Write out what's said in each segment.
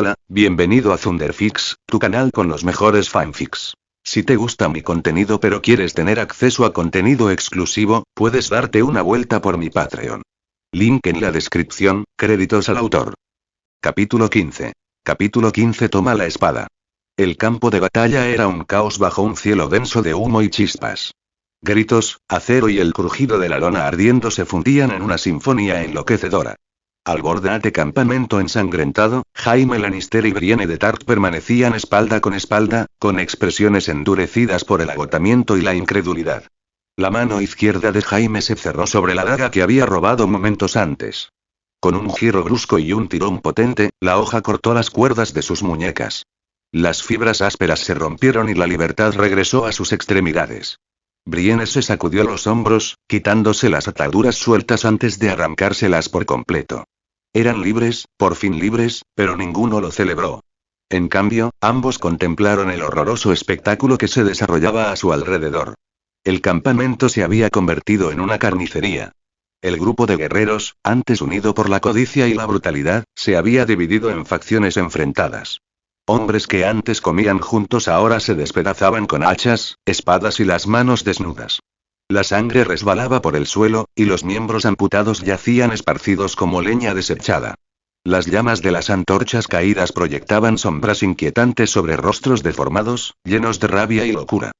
Hola, bienvenido a Thunderfix, tu canal con los mejores fanfics. Si te gusta mi contenido pero quieres tener acceso a contenido exclusivo, puedes darte una vuelta por mi Patreon. Link en la descripción, créditos al autor. Capítulo 15. Capítulo 15. Toma la espada. El campo de batalla era un caos bajo un cielo denso de humo y chispas. Gritos, acero y el crujido de la lona ardiendo se fundían en una sinfonía enloquecedora. Al borde de campamento ensangrentado, Jaime Lannister y Brienne de Tart permanecían espalda, con expresiones endurecidas por el agotamiento y la incredulidad. La mano izquierda de Jaime se cerró sobre la daga que había robado momentos antes. Con un giro brusco y un tirón potente, la hoja cortó las cuerdas de sus muñecas. Las fibras ásperas se rompieron y la libertad regresó a sus extremidades. Brienne se sacudió los hombros, quitándose las ataduras sueltas antes de arrancárselas por completo. Eran libres, por fin libres, pero ninguno lo celebró. En cambio, ambos contemplaron el horroroso espectáculo que se desarrollaba a su alrededor. El campamento se había convertido en una carnicería. El grupo de guerreros, antes unido por la codicia y la brutalidad, se había dividido en facciones enfrentadas. Hombres que antes comían juntos ahora se despedazaban con hachas, espadas y las manos desnudas. La sangre resbalaba por el suelo, y los miembros amputados yacían esparcidos como leña desechada. Las llamas de las antorchas caídas proyectaban sombras inquietantes sobre rostros deformados, llenos de rabia y locura.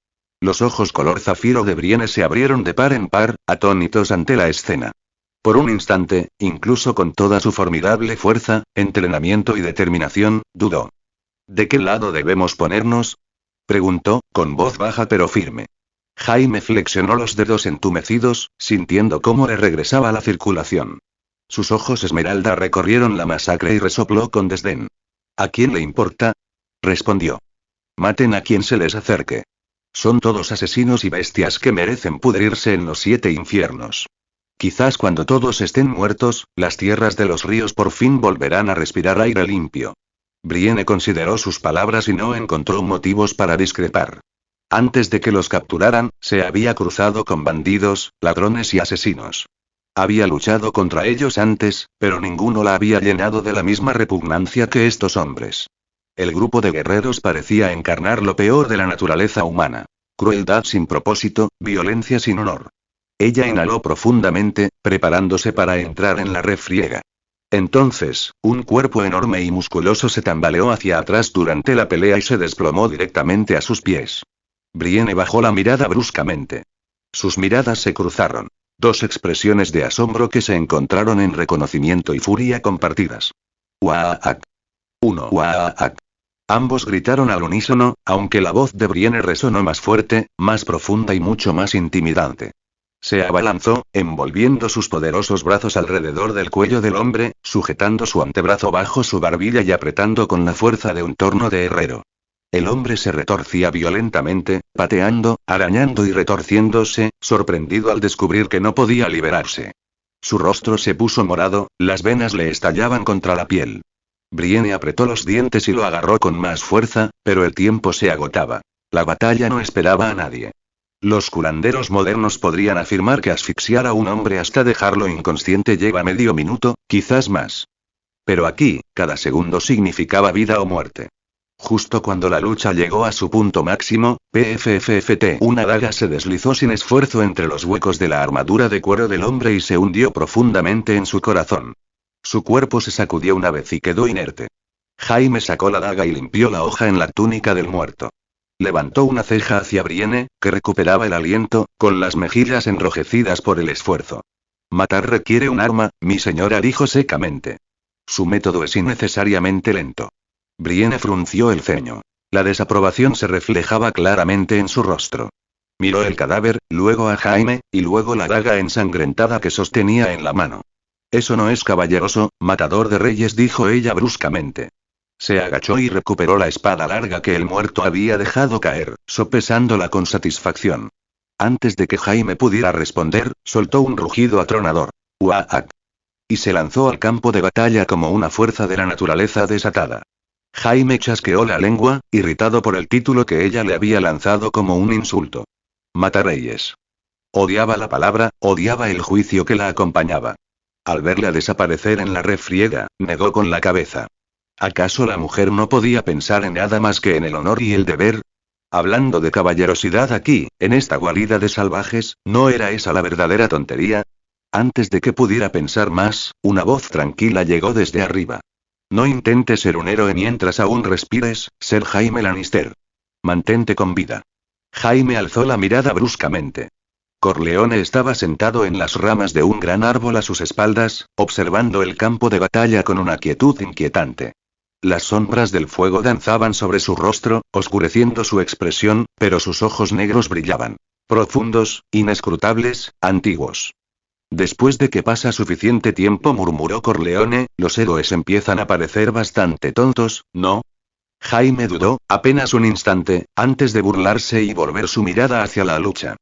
Los ojos color zafiro de Brienne se abrieron de par en par, atónitos ante la escena. Por un instante, incluso con toda su formidable fuerza, entrenamiento y determinación, dudó. ¿De qué lado debemos ponernos?, preguntó, con voz baja pero firme. Jaime flexionó los dedos entumecidos, sintiendo cómo le regresaba la circulación. Sus ojos esmeralda recorrieron la masacre y resopló con desdén. ¿A quién le importa?, respondió. Maten a quien se les acerque. Son todos asesinos y bestias que merecen pudrirse en los 7 infiernos. Quizás cuando todos estén muertos, las tierras de los ríos por fin volverán a respirar aire limpio. Brienne consideró sus palabras y no encontró motivos para discrepar. Antes de que los capturaran, se había cruzado con bandidos, ladrones y asesinos. Había luchado contra ellos antes, pero ninguno la había llenado de la misma repugnancia que estos hombres. El grupo de guerreros parecía encarnar lo peor de la naturaleza humana. Crueldad sin propósito, violencia sin honor. Ella inhaló profundamente, preparándose para entrar en la refriega. Entonces, un cuerpo enorme y musculoso se tambaleó hacia atrás durante la pelea y se desplomó directamente a sus pies. Brienne bajó la mirada bruscamente. Sus miradas se cruzaron. 2 expresiones de asombro que se encontraron en reconocimiento y furia compartidas. ¡Uaak! 1 ¡Uaak! Ambos gritaron al unísono, aunque la voz de Brienne resonó más fuerte, más profunda y mucho más intimidante. Se abalanzó, envolviendo sus poderosos brazos alrededor del cuello del hombre, sujetando su antebrazo bajo su barbilla y apretando con la fuerza de un torno de herrero. El hombre se retorcía violentamente, pateando, arañando y retorciéndose, sorprendido al descubrir que no podía liberarse. Su rostro se puso morado, las venas le estallaban contra la piel. Brienne apretó los dientes y lo agarró con más fuerza, pero el tiempo se agotaba. La batalla no esperaba a nadie. Los curanderos modernos podrían afirmar que asfixiar a un hombre hasta dejarlo inconsciente lleva medio minuto, quizás más. Pero aquí, cada segundo significaba vida o muerte. Justo cuando la lucha llegó a su punto máximo, una daga se deslizó sin esfuerzo entre los huecos de la armadura de cuero del hombre y se hundió profundamente en su corazón. Su cuerpo se sacudió una vez y quedó inerte. Jaime sacó la daga y limpió la hoja en la túnica del muerto. Levantó una ceja hacia Brienne, que recuperaba el aliento, con las mejillas enrojecidas por el esfuerzo. Matar requiere un arma, mi señora, dijo secamente. Su método es innecesariamente lento. Brienne frunció el ceño. La desaprobación se reflejaba claramente en su rostro. Miró el cadáver, luego a Jaime, y luego la daga ensangrentada que sostenía en la mano. Eso no es caballeroso, matador de reyes, dijo ella bruscamente. Se agachó y recuperó la espada larga que el muerto había dejado caer, sopesándola con satisfacción. Antes de que Jaime pudiera responder, soltó un rugido atronador. ¡Uaak! Y se lanzó al campo de batalla como una fuerza de la naturaleza desatada. Jaime chasqueó la lengua, irritado por el título que ella le había lanzado como un insulto. Matarreyes. Odiaba la palabra, odiaba el juicio que la acompañaba. Al verla desaparecer en la refriega, negó con la cabeza. ¿Acaso la mujer no podía pensar en nada más que en el honor y el deber? Hablando de caballerosidad aquí, en esta guarida de salvajes, ¿no era esa la verdadera tontería? Antes de que pudiera pensar más, una voz tranquila llegó desde arriba. No intentes ser un héroe mientras aún respires, Ser Jaime Lannister. Mantente con vida. Jaime alzó la mirada bruscamente. Corleone estaba sentado en las ramas de un gran árbol a sus espaldas, observando el campo de batalla con una quietud inquietante. Las sombras del fuego danzaban sobre su rostro, oscureciendo su expresión, pero sus ojos negros brillaban. Profundos, inescrutables, antiguos. Después de que pasa suficiente tiempo, murmuró Corleone, los héroes empiezan a parecer bastante tontos, ¿no? Jaime dudó, apenas un instante, antes de burlarse y volver su mirada hacia la lucha.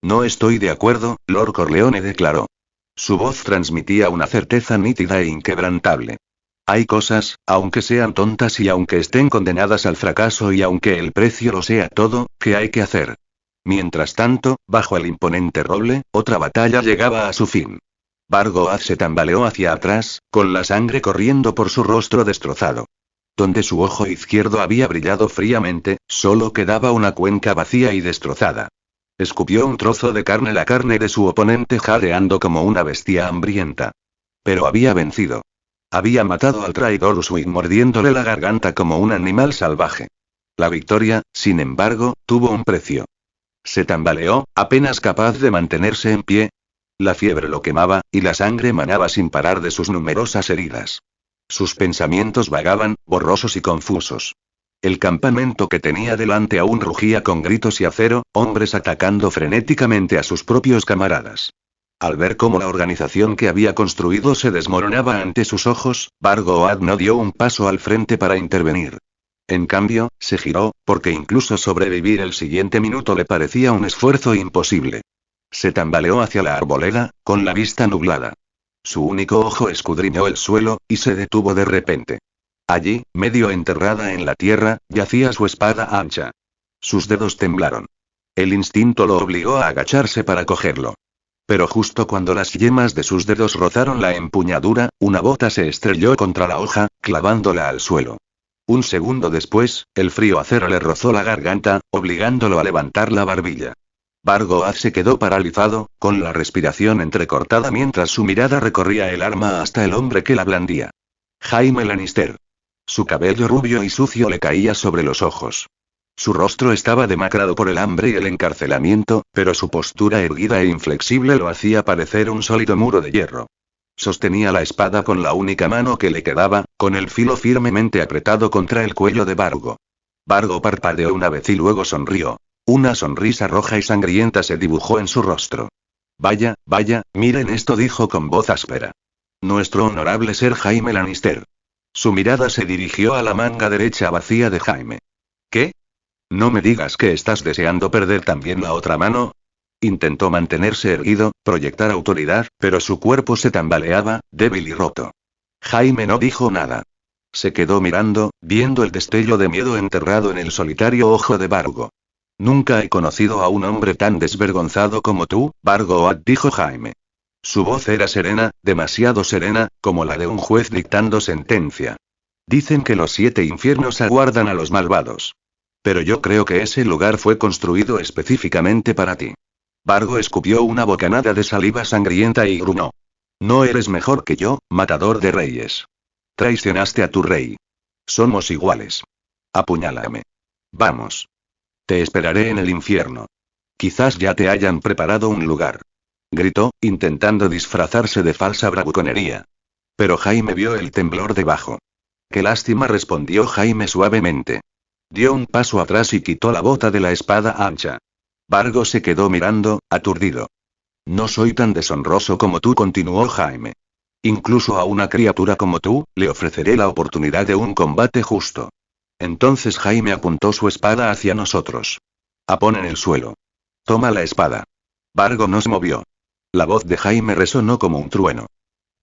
No estoy de acuerdo, Lord Corleone declaró. Su voz transmitía una certeza nítida e inquebrantable. Hay cosas, aunque sean tontas y aunque estén condenadas al fracaso y aunque el precio lo sea todo, que hay que hacer. Mientras tanto, bajo el imponente roble, otra batalla llegaba a su fin. Vargo se tambaleó hacia atrás, con la sangre corriendo por su rostro destrozado. Donde su ojo izquierdo había brillado fríamente, solo quedaba una cuenca vacía y destrozada. Escupió un trozo de carne, la carne de su oponente, jadeando como una bestia hambrienta. Pero había vencido. Había matado al traidor Uswin mordiéndole la garganta como un animal salvaje. La victoria, sin embargo, tuvo un precio. Se tambaleó, apenas capaz de mantenerse en pie. La fiebre lo quemaba, y la sangre manaba sin parar de sus numerosas heridas. Sus pensamientos vagaban, borrosos y confusos. El campamento que tenía delante aún rugía con gritos y acero, hombres atacando frenéticamente a sus propios camaradas. Al ver cómo la organización que había construido se desmoronaba ante sus ojos, Vargo no dio un paso al frente para intervenir. En cambio, se giró, porque incluso sobrevivir el siguiente minuto le parecía un esfuerzo imposible. Se tambaleó hacia la arboleda, con la vista nublada. Su único ojo escudriñó el suelo, y se detuvo de repente. Allí, medio enterrada en la tierra, yacía su espada ancha. Sus dedos temblaron. El instinto lo obligó a agacharse para cogerlo. Pero justo cuando las yemas de sus dedos rozaron la empuñadura, una bota se estrelló contra la hoja, clavándola al suelo. Un segundo después, el frío acero le rozó la garganta, obligándolo a levantar la barbilla. Vargo se quedó paralizado, con la respiración entrecortada mientras su mirada recorría el arma hasta el hombre que la blandía. Jaime Lannister. Su cabello rubio y sucio le caía sobre los ojos. Su rostro estaba demacrado por el hambre y el encarcelamiento, pero su postura erguida e inflexible lo hacía parecer un sólido muro de hierro. Sostenía la espada con la única mano que le quedaba, con el filo firmemente apretado contra el cuello de Vargo. Vargo parpadeó una vez y luego sonrió. Una sonrisa roja y sangrienta se dibujó en su rostro. Vaya, vaya, miren esto, dijo con voz áspera. Nuestro honorable Ser Jaime Lannister. Su mirada se dirigió a la manga derecha vacía de Jaime. ¿Qué? No me digas que estás deseando perder también la otra mano. Intentó mantenerse erguido, proyectar autoridad, pero su cuerpo se tambaleaba, débil y roto. Jaime no dijo nada. Se quedó mirando, viendo el destello de miedo enterrado en el solitario ojo de Vargo. Nunca he conocido a un hombre tan desvergonzado como tú, Vargo, dijo Jaime. Su voz era serena, demasiado serena, como la de un juez dictando sentencia. Dicen que los 7 infiernos aguardan a los malvados. Pero yo creo que ese lugar fue construido específicamente para ti. Vargo escupió una bocanada de saliva sangrienta y gruñó. No eres mejor que yo, matador de reyes. Traicionaste a tu rey. Somos iguales. Apuñálame. Vamos. Te esperaré en el infierno. Quizás ya te hayan preparado un lugar. Gritó, intentando disfrazarse de falsa bravuconería. Pero Jaime vio el temblor debajo. Qué lástima, respondió Jaime suavemente. Dio un paso atrás y quitó la bota de la espada ancha. Vargo se quedó mirando, aturdido. No soy tan deshonroso como tú, continuó Jaime. Incluso a una criatura como tú, le ofreceré la oportunidad de un combate justo. Entonces Jaime apuntó su espada hacia nosotros. Apón en el suelo. Toma la espada. Vargo no se movió. La voz de Jaime resonó como un trueno.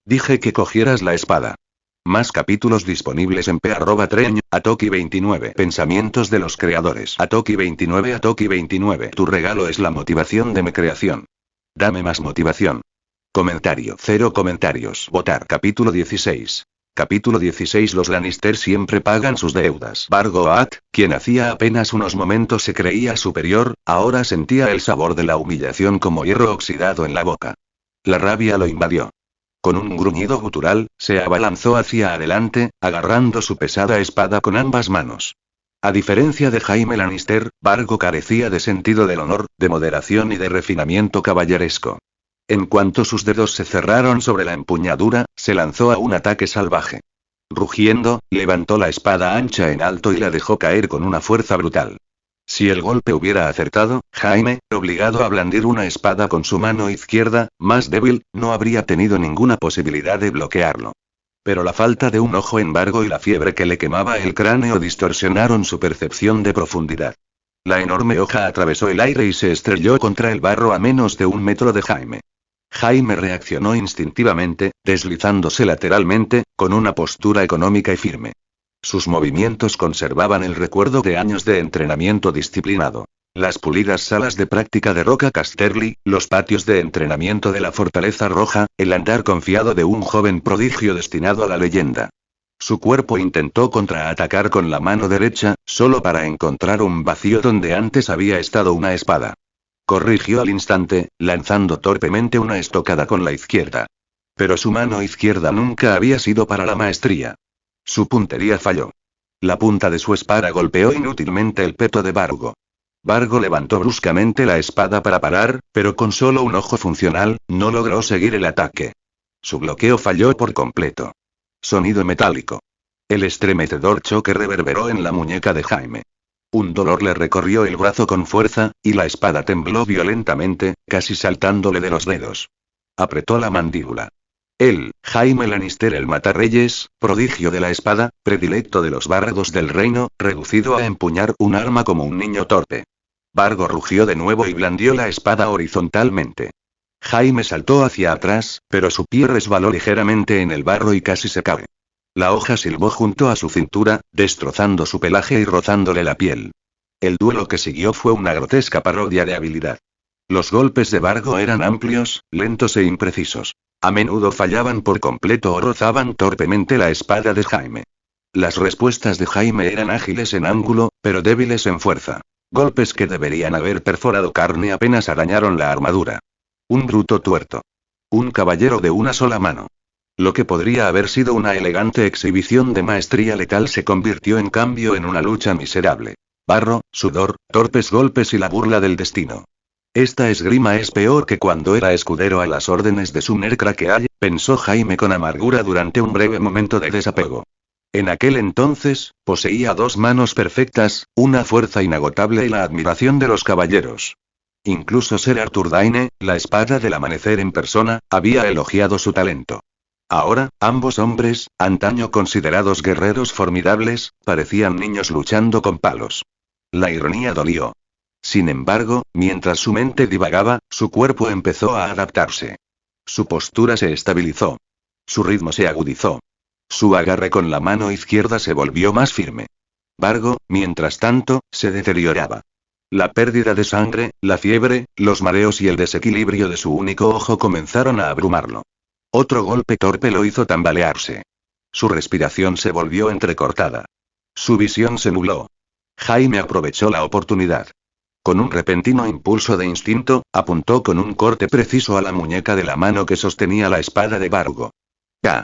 Dije que cogieras la espada. Más capítulos disponibles en p@treñ, Atoki29. Pensamientos de los creadores. Atoki29, Atoki29. Tu regalo es la motivación de mi creación. Dame más motivación. Comentario. 0 comentarios. Votar. Capítulo 16. Capítulo 16. Los Lannister siempre pagan sus deudas. Vargo Oak, quien hacía apenas unos momentos se creía superior, ahora sentía el sabor de la humillación como hierro oxidado en la boca. La rabia lo invadió. Con un gruñido gutural, se abalanzó hacia adelante, agarrando su pesada espada con ambas manos. A diferencia de Jaime Lannister, Vargo carecía de sentido del honor, de moderación y de refinamiento caballeresco. En cuanto sus dedos se cerraron sobre la empuñadura, se lanzó a un ataque salvaje. Rugiendo, levantó la espada ancha en alto y la dejó caer con una fuerza brutal. Si el golpe hubiera acertado, Jaime, obligado a blandir una espada con su mano izquierda, más débil, no habría tenido ninguna posibilidad de bloquearlo. Pero la falta de un ojo en Vargo y la fiebre que le quemaba el cráneo distorsionaron su percepción de profundidad. La enorme hoja atravesó el aire y se estrelló contra el barro a menos de 1 metro de Jaime. Jaime reaccionó instintivamente, deslizándose lateralmente, con una postura económica y firme. Sus movimientos conservaban el recuerdo de años de entrenamiento disciplinado. Las pulidas salas de práctica de Roca Casterly, los patios de entrenamiento de la Fortaleza Roja, el andar confiado de un joven prodigio destinado a la leyenda. Su cuerpo intentó contraatacar con la mano derecha, solo para encontrar un vacío donde antes había estado una espada. Corrigió al instante, lanzando torpemente una estocada con la izquierda. Pero su mano izquierda nunca había sido para la maestría. Su puntería falló. La punta de su espada golpeó inútilmente el peto de Vargo. Vargo levantó bruscamente la espada para parar, pero con solo un ojo funcional, no logró seguir el ataque. Su bloqueo falló por completo. Sonido metálico. El estremecedor choque reverberó en la muñeca de Jaime. Un dolor le recorrió el brazo con fuerza, y la espada tembló violentamente, casi saltándole de los dedos. Apretó la mandíbula. Él, Jaime Lannister el Matarreyes, prodigio de la espada, predilecto de los bárbaros del reino, reducido a empuñar un arma como un niño torpe. Vargo rugió de nuevo y blandió la espada horizontalmente. Jaime saltó hacia atrás, pero su pie resbaló ligeramente en el barro y casi se cae. La hoja silbó junto a su cintura, destrozando su pelaje y rozándole la piel. El duelo que siguió fue una grotesca parodia de habilidad. Los golpes de Vargo eran amplios, lentos e imprecisos. A menudo fallaban por completo o rozaban torpemente la espada de Jaime. Las respuestas de Jaime eran ágiles en ángulo, pero débiles en fuerza. Golpes que deberían haber perforado carne apenas arañaron la armadura. Un bruto tuerto. Un caballero de una sola mano. Lo que podría haber sido una elegante exhibición de maestría letal se convirtió en cambio en una lucha miserable. Barro, sudor, torpes golpes y la burla del destino. Esta esgrima es peor que cuando era escudero a las órdenes de Sumner Crackhead, pensó Jaime con amargura durante un breve momento de desapego. En aquel entonces, poseía 2 manos perfectas, una fuerza inagotable y la admiración de los caballeros. Incluso Ser Arthur Dayne, la espada del amanecer en persona, había elogiado su talento. Ahora, ambos hombres, antaño considerados guerreros formidables, parecían niños luchando con palos. La ironía dolió. Sin embargo, mientras su mente divagaba, su cuerpo empezó a adaptarse. Su postura se estabilizó. Su ritmo se agudizó. Su agarre con la mano izquierda se volvió más firme. Vargo, mientras tanto, se deterioraba. La pérdida de sangre, la fiebre, los mareos y el desequilibrio de su único ojo comenzaron a abrumarlo. Otro golpe torpe lo hizo tambalearse. Su respiración se volvió entrecortada. Su visión se nubló. Jaime aprovechó la oportunidad. Con un repentino impulso de instinto, apuntó con un corte preciso a la muñeca de la mano que sostenía la espada de Vargo. ¡Ah!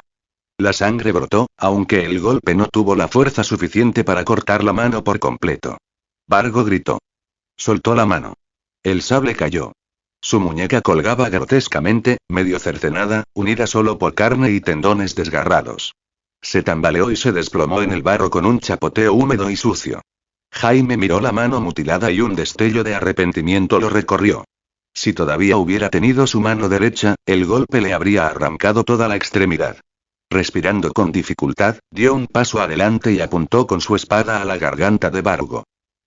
La sangre brotó, aunque el golpe no tuvo la fuerza suficiente para cortar la mano por completo. Vargo gritó. Soltó la mano. El sable cayó. Su muñeca colgaba grotescamente, medio cercenada, unida solo por carne y tendones desgarrados. Se tambaleó y se desplomó en el barro con un chapoteo húmedo y sucio. Jaime miró la mano mutilada y un destello de arrepentimiento lo recorrió. Si todavía hubiera tenido su mano derecha, el golpe le habría arrancado toda la extremidad. Respirando con dificultad, dio un paso adelante y apuntó con su espada a la garganta de Vargo.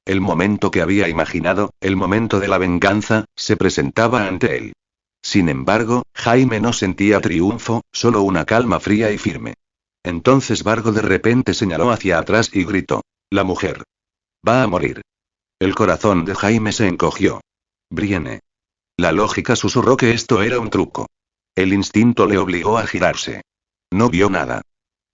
El momento que había imaginado, el momento de la venganza, se presentaba ante él. Sin embargo, Jaime no sentía triunfo, solo una calma fría y firme. Entonces Vargo de repente señaló hacia atrás y gritó. La mujer. Va a morir. El corazón de Jaime se encogió. Brienne. La lógica susurró que esto era un truco. El instinto le obligó a girarse. No vio nada.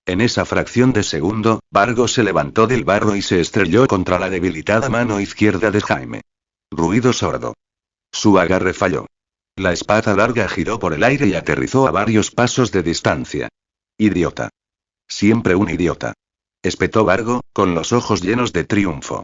En esa fracción de segundo, Vargo se levantó del barro y se estrelló contra la debilitada mano izquierda de Jaime. Ruido sordo. Su agarre falló. La espada larga giró por el aire y aterrizó a varios pasos de distancia. Idiota. Siempre un idiota. Espetó Vargo, con los ojos llenos de triunfo.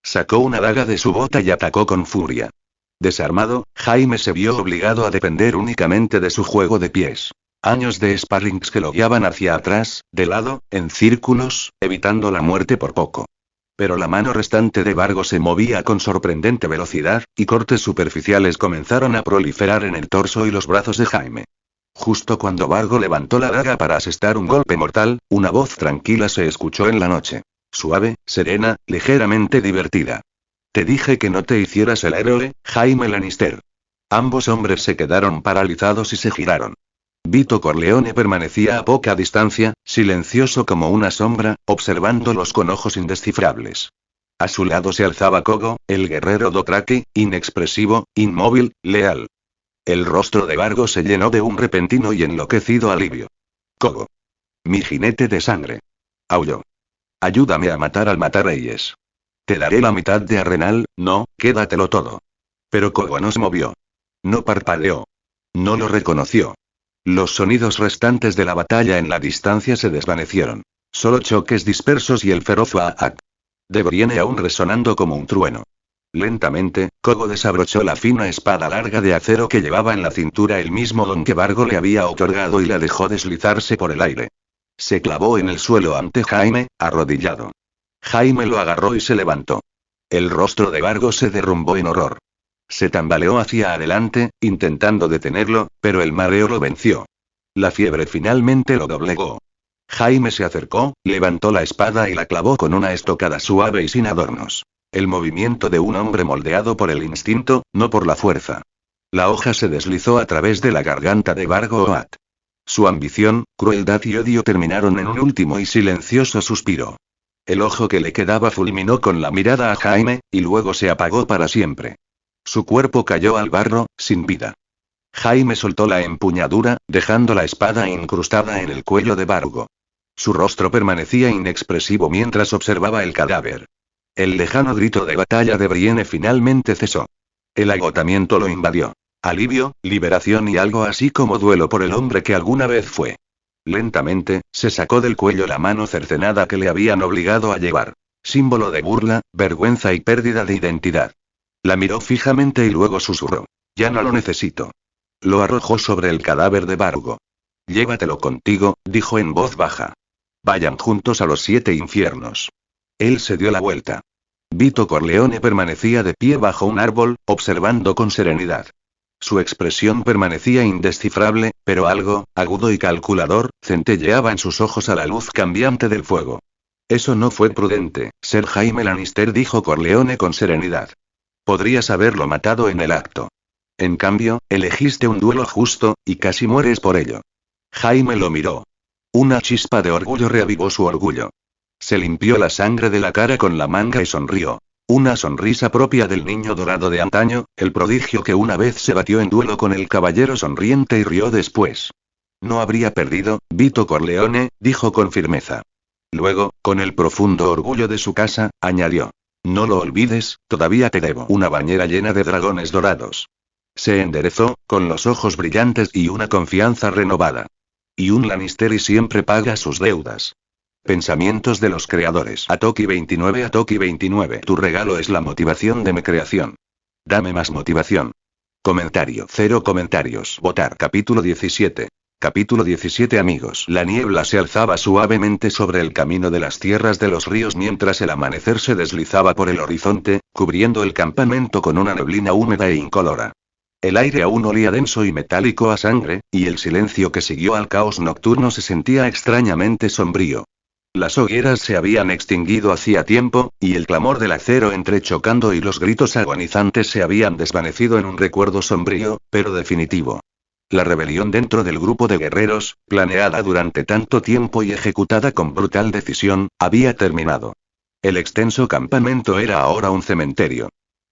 Sacó una daga de su bota y atacó con furia. Desarmado, Jaime se vio obligado a depender únicamente de su juego de pies. Años de sparrings que lo guiaban hacia atrás, de lado, en círculos, evitando la muerte por poco. Pero la mano restante de Vargo se movía con sorprendente velocidad, y cortes superficiales comenzaron a proliferar en el torso y los brazos de Jaime. Justo cuando Vargo levantó la daga para asestar un golpe mortal, una voz tranquila se escuchó en la noche. Suave, serena, ligeramente divertida. Te dije que no te hicieras el héroe, Jaime Lannister. Ambos hombres se quedaron paralizados y se giraron. Vito Corleone permanecía a poca distancia, silencioso como una sombra, observándolos con ojos indescifrables. A su lado se alzaba Kogo, el guerrero Dothraki, inexpresivo, inmóvil, leal. El rostro de Vargo se llenó de un repentino y enloquecido alivio. Kogo. Mi jinete de sangre. Aulló. Ayúdame a matar al Matarreyes. Te daré la mitad de Arenal, no, quédatelo todo. Pero Kogo no se movió. No parpadeó. No lo reconoció. Los sonidos restantes de la batalla en la distancia se desvanecieron. Solo choques dispersos y el feroz Aak de Brienne aún resonando como un trueno. Lentamente, Kogo desabrochó la fina espada larga de acero que llevaba en la cintura, el mismo don que Vargo le había otorgado, y la dejó deslizarse por el aire. Se clavó en el suelo ante Jaime, arrodillado. Jaime lo agarró y se levantó. El rostro de Vargo se derrumbó en horror. Se tambaleó hacia adelante, intentando detenerlo, pero el mareo lo venció. La fiebre finalmente lo doblegó. Jaime se acercó, levantó la espada y la clavó con una estocada suave y sin adornos. El movimiento de un hombre moldeado por el instinto, no por la fuerza. La hoja se deslizó a través de la garganta de Vargo Oat. Su ambición, crueldad y odio terminaron en un último y silencioso suspiro. El ojo que le quedaba fulminó con la mirada a Jaime, y luego se apagó para siempre. Su cuerpo cayó al barro, sin vida. Jaime soltó la empuñadura, dejando la espada incrustada en el cuello de Vargo. Su rostro permanecía inexpresivo mientras observaba el cadáver. El lejano grito de batalla de Brienne finalmente cesó. El agotamiento lo invadió. Alivio, liberación y algo así como duelo por el hombre que alguna vez fue. Lentamente, se sacó del cuello la mano cercenada que le habían obligado a llevar. Símbolo de burla, vergüenza y pérdida de identidad. La miró fijamente y luego susurró. Ya no lo necesito. Lo arrojó sobre el cadáver de Vargo. Llévatelo contigo, dijo en voz baja. Vayan juntos a los 7 infiernos. Él se dio la vuelta. Vito Corleone permanecía de pie bajo un árbol, observando con serenidad. Su expresión permanecía indescifrable, pero algo, agudo y calculador, centelleaba en sus ojos a la luz cambiante del fuego. Eso no fue prudente, Ser Jaime Lannister, dijo Corleone con serenidad. Podrías haberlo matado en el acto. En cambio, elegiste un duelo justo, y casi mueres por ello. Jaime lo miró. Una chispa de orgullo reavivó su orgullo. Se limpió la sangre de la cara con la manga y sonrió. Una sonrisa propia del niño dorado de antaño, el prodigio que una vez se batió en duelo con el caballero sonriente y rió después. No habría perdido, Vito Corleone, dijo con firmeza. Luego, con el profundo orgullo de su casa, añadió. No lo olvides, todavía te debo una bañera llena de dragones dorados. Se enderezó, con los ojos brillantes y una confianza renovada. Y un Lannister siempre paga sus deudas. Pensamientos de los creadores. Atoki 29. Tu regalo es la motivación de mi creación. Dame más motivación. Comentario. 0 comentarios. Votar. Capítulo 17. Capítulo 17. Amigos. La niebla se alzaba suavemente sobre el camino de las tierras de los ríos mientras el amanecer se deslizaba por el horizonte, cubriendo el campamento con una neblina húmeda e incolora. El aire aún olía denso y metálico a sangre, y el silencio que siguió al caos nocturno se sentía extrañamente sombrío. Las hogueras se habían extinguido hacía tiempo, y el clamor del acero entrechocando y los gritos agonizantes se habían desvanecido en un recuerdo sombrío, pero definitivo. La rebelión dentro del grupo de guerreros, planeada durante tanto tiempo y ejecutada con brutal decisión, había terminado. El extenso campamento era ahora un cementerio.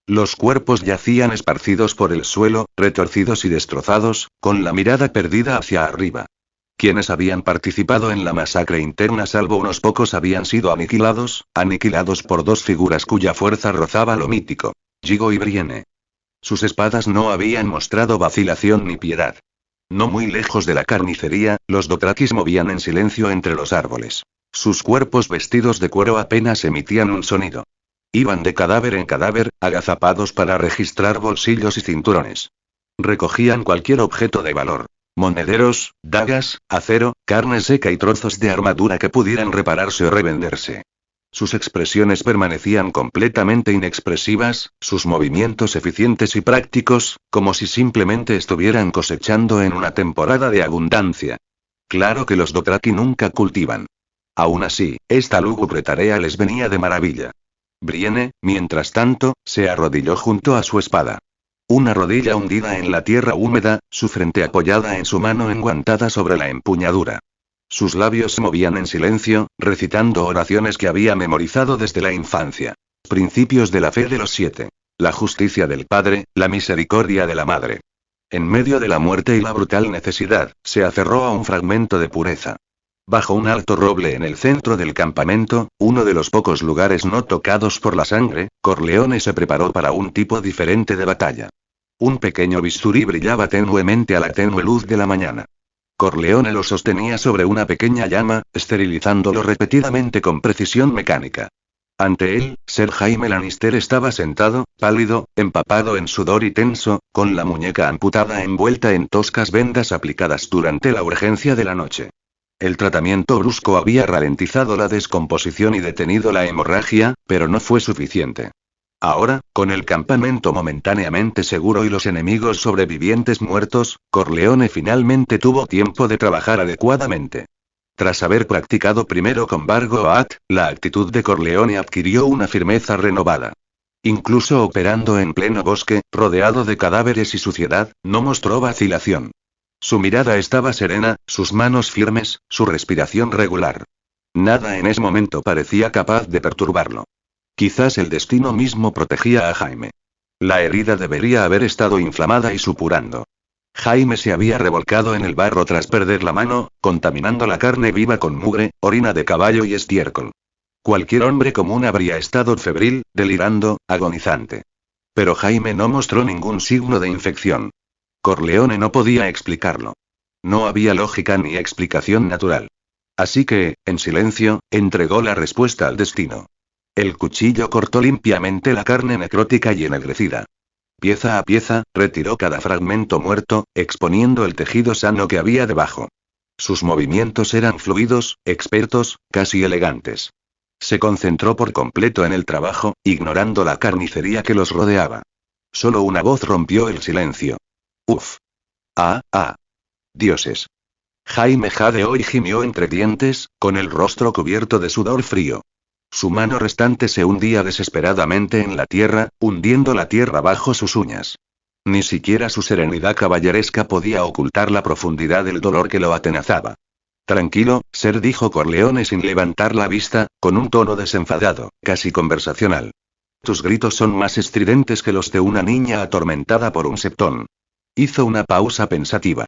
Los cuerpos yacían esparcidos por el suelo, retorcidos y destrozados, con la mirada perdida hacia arriba. Quienes habían participado en la masacre interna salvo unos pocos habían sido aniquilados por dos figuras cuya fuerza rozaba lo mítico. Yigo y Brienne. Sus espadas no habían mostrado vacilación ni piedad. No muy lejos de la carnicería, los dothrakis movían en silencio entre los árboles. Sus cuerpos vestidos de cuero apenas emitían un sonido. Iban de cadáver en cadáver, agazapados para registrar bolsillos y cinturones. Recogían cualquier objeto de valor. Monederos, dagas, acero, carne seca y trozos de armadura que pudieran repararse o revenderse. Sus expresiones permanecían completamente inexpresivas, sus movimientos eficientes y prácticos, como si simplemente estuvieran cosechando en una temporada de abundancia. Claro que los dothraki nunca cultivan. Aún así, esta lúgubre tarea les venía de maravilla. Brienne, mientras tanto, se arrodilló junto a su espada. Una rodilla hundida en la tierra húmeda, su frente apoyada en su mano enguantada sobre la empuñadura. Sus labios se movían en silencio, recitando oraciones que había memorizado desde la infancia. Principios de la fe de los 7. La justicia del Padre, la misericordia de la Madre. En medio de la muerte y la brutal necesidad, se aferró a un fragmento de pureza. Bajo un alto roble en el centro del campamento, uno de los pocos lugares no tocados por la sangre, Corleone se preparó para un tipo diferente de batalla. Un pequeño bisturí brillaba tenuemente a la tenue luz de la mañana. Corleone lo sostenía sobre una pequeña llama, esterilizándolo repetidamente con precisión mecánica. Ante él, Ser Jaime Lannister estaba sentado, pálido, empapado en sudor y tenso, con la muñeca amputada envuelta en toscas vendas aplicadas durante la urgencia de la noche. El tratamiento brusco había ralentizado la descomposición y detenido la hemorragia, pero no fue suficiente. Ahora, con el campamento momentáneamente seguro y los enemigos sobrevivientes muertos, Corleone finalmente tuvo tiempo de trabajar adecuadamente. Tras haber practicado primero con Bargoat, la actitud de Corleone adquirió una firmeza renovada. Incluso operando en pleno bosque, rodeado de cadáveres y suciedad, no mostró vacilación. Su mirada estaba serena, sus manos firmes, su respiración regular. Nada en ese momento parecía capaz de perturbarlo. Quizás el destino mismo protegía a Jaime. La herida debería haber estado inflamada y supurando. Jaime se había revolcado en el barro tras perder la mano, contaminando la carne viva con mugre, orina de caballo y estiércol. Cualquier hombre común habría estado febril, delirando, agonizante. Pero Jaime no mostró ningún signo de infección. Corleone no podía explicarlo. No había lógica ni explicación natural. Así que, en silencio, entregó la respuesta al destino. El cuchillo cortó limpiamente la carne necrótica y ennegrecida. Pieza a pieza, retiró cada fragmento muerto, exponiendo el tejido sano que había debajo. Sus movimientos eran fluidos, expertos, casi elegantes. Se concentró por completo en el trabajo, ignorando la carnicería que los rodeaba. Solo una voz rompió el silencio. Uf. Dioses. Jaime jadeó y gimió entre dientes, con el rostro cubierto de sudor frío. Su mano restante se hundía desesperadamente en la tierra, hundiendo la tierra bajo sus uñas. Ni siquiera su serenidad caballeresca podía ocultar la profundidad del dolor que lo atenazaba. Tranquilo, Ser, dijo Corleone sin levantar la vista, con un tono desenfadado, casi conversacional. Tus gritos son más estridentes que los de una niña atormentada por un septón. Hizo una pausa pensativa.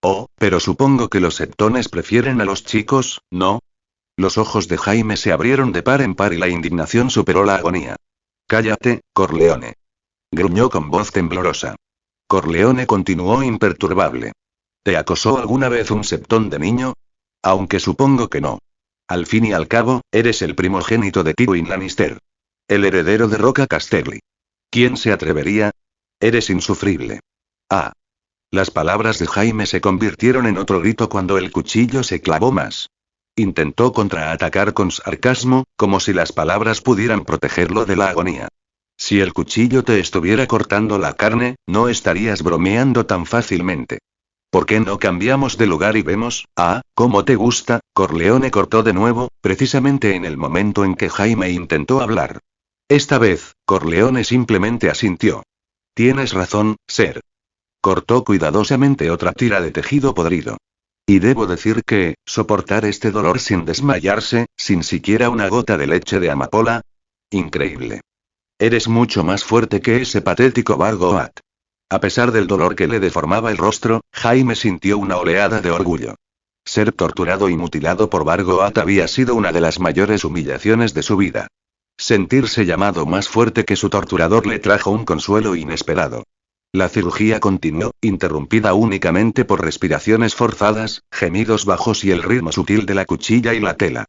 Oh, pero supongo que los septones prefieren a los chicos, ¿no? Los ojos de Jaime se abrieron de par en par y la indignación superó la agonía. Cállate, Corleone. Gruñó con voz temblorosa. Corleone continuó imperturbable. ¿Te acosó alguna vez un septón de niño? Aunque supongo que no. Al fin y al cabo, eres el primogénito de Tywin Lannister. El heredero de Roca Casterly. ¿Quién se atrevería? Eres insufrible. Las palabras de Jaime se convirtieron en otro grito cuando el cuchillo se clavó más. Intentó contraatacar con sarcasmo, como si las palabras pudieran protegerlo de la agonía. Si el cuchillo te estuviera cortando la carne, no estarías bromeando tan fácilmente. ¿Por qué no cambiamos de lugar y vemos? ¿Cómo te gusta? Corleone cortó de nuevo, precisamente en el momento en que Jaime intentó hablar. Esta vez, Corleone simplemente asintió. Tienes razón, Ser. Cortó cuidadosamente otra tira de tejido podrido. Y debo decir que, soportar este dolor sin desmayarse, sin siquiera una gota de leche de amapola. Increíble. Eres mucho más fuerte que ese patético Bargoat. A pesar del dolor que le deformaba el rostro, Jaime sintió una oleada de orgullo. Ser torturado y mutilado por Bargoat había sido una de las mayores humillaciones de su vida. Sentirse llamado más fuerte que su torturador le trajo un consuelo inesperado. La cirugía continuó, interrumpida únicamente por respiraciones forzadas, gemidos bajos y el ritmo sutil de la cuchilla y la tela.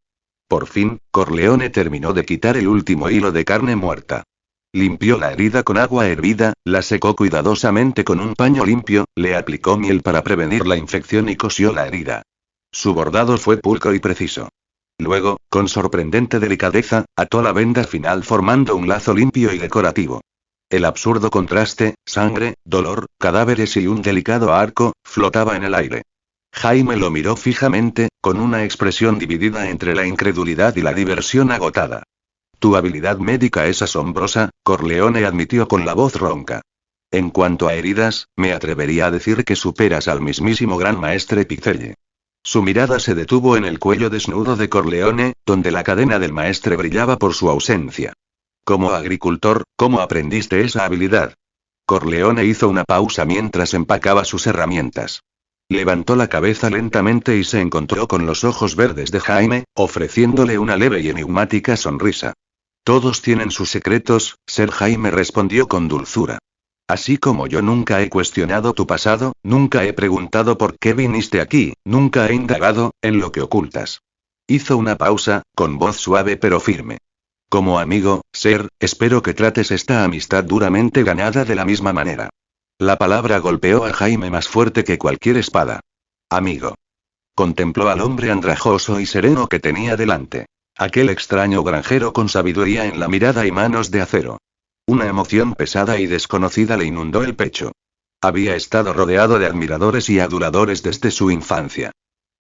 Por fin, Corleone terminó de quitar el último hilo de carne muerta. Limpió la herida con agua hervida, la secó cuidadosamente con un paño limpio, le aplicó miel para prevenir la infección y cosió la herida. Su bordado fue pulcro y preciso. Luego, con sorprendente delicadeza, ató la venda final formando un lazo limpio y decorativo. El absurdo contraste, sangre, dolor, cadáveres y un delicado arco, flotaba en el aire. Jaime lo miró fijamente, con una expresión dividida entre la incredulidad y la diversión agotada. Tu habilidad médica es asombrosa, Corleone admitió con la voz ronca. En cuanto a heridas, me atrevería a decir que superas al mismísimo gran maestre Pizzelle. Su mirada se detuvo en el cuello desnudo de Corleone, donde la cadena del maestre brillaba por su ausencia. Como agricultor, ¿cómo aprendiste esa habilidad? Corleone hizo una pausa mientras empacaba sus herramientas. Levantó la cabeza lentamente y se encontró con los ojos verdes de Jaime, ofreciéndole una leve y enigmática sonrisa. Todos tienen sus secretos, Ser Jaime respondió con dulzura. Así como yo nunca he cuestionado tu pasado, nunca he preguntado por qué viniste aquí, nunca he indagado en lo que ocultas. Hizo una pausa, con voz suave pero firme. Como amigo, Ser, espero que trates esta amistad duramente ganada de la misma manera. La palabra golpeó a Jaime más fuerte que cualquier espada. Amigo. Contempló al hombre andrajoso y sereno que tenía delante. Aquel extraño granjero con sabiduría en la mirada y manos de acero. Una emoción pesada y desconocida le inundó el pecho. Había estado rodeado de admiradores y aduladores desde su infancia.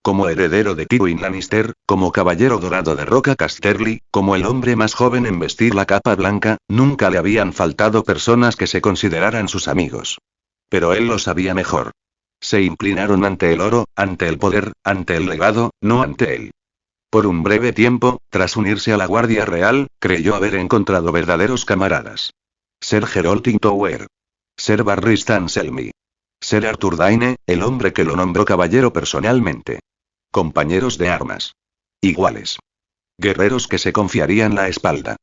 Como heredero de Tywin Lannister, como caballero dorado de Roca Casterly, como el hombre más joven en vestir la capa blanca, nunca le habían faltado personas que se consideraran sus amigos. Pero él lo sabía mejor. Se inclinaron ante el oro, ante el poder, ante el legado, no ante él. Por un breve tiempo, tras unirse a la Guardia Real, creyó haber encontrado verdaderos camaradas. Ser Geralt Hightower. Ser Barristan Selmy. Ser Arthur Dayne, el hombre que lo nombró caballero personalmente. Compañeros de armas. Iguales. Guerreros que se confiarían la espalda.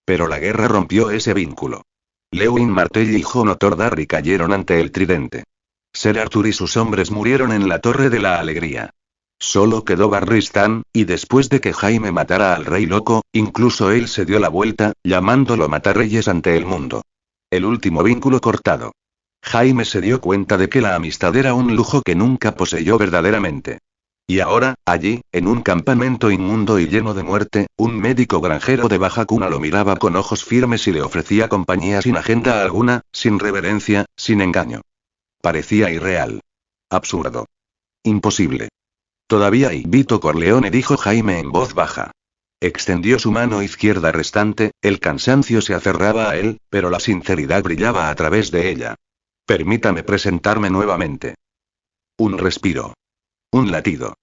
Pero la guerra rompió ese vínculo. Lewin Martell y Jon Otterdarry cayeron ante el tridente. Ser Arthur y sus hombres murieron en la Torre de la Alegría. Solo quedó Barristan, y después de que Jaime matara al Rey Loco, incluso él se dio la vuelta, llamándolo Matarreyes ante el mundo. El último vínculo cortado. Jaime se dio cuenta de que la amistad era un lujo que nunca poseyó verdaderamente. Y ahora, allí, en un campamento inmundo y lleno de muerte, un médico granjero de baja cuna lo miraba con ojos firmes y le ofrecía compañía sin agenda alguna, sin reverencia, sin engaño. Parecía irreal. Absurdo. Imposible. Todavía Vito Corleone, dijo Jaime en voz baja. Extendió su mano izquierda restante, el cansancio se aferraba a él, pero la sinceridad brillaba a través de ella. Permítame presentarme nuevamente. Un respiro. Un latido.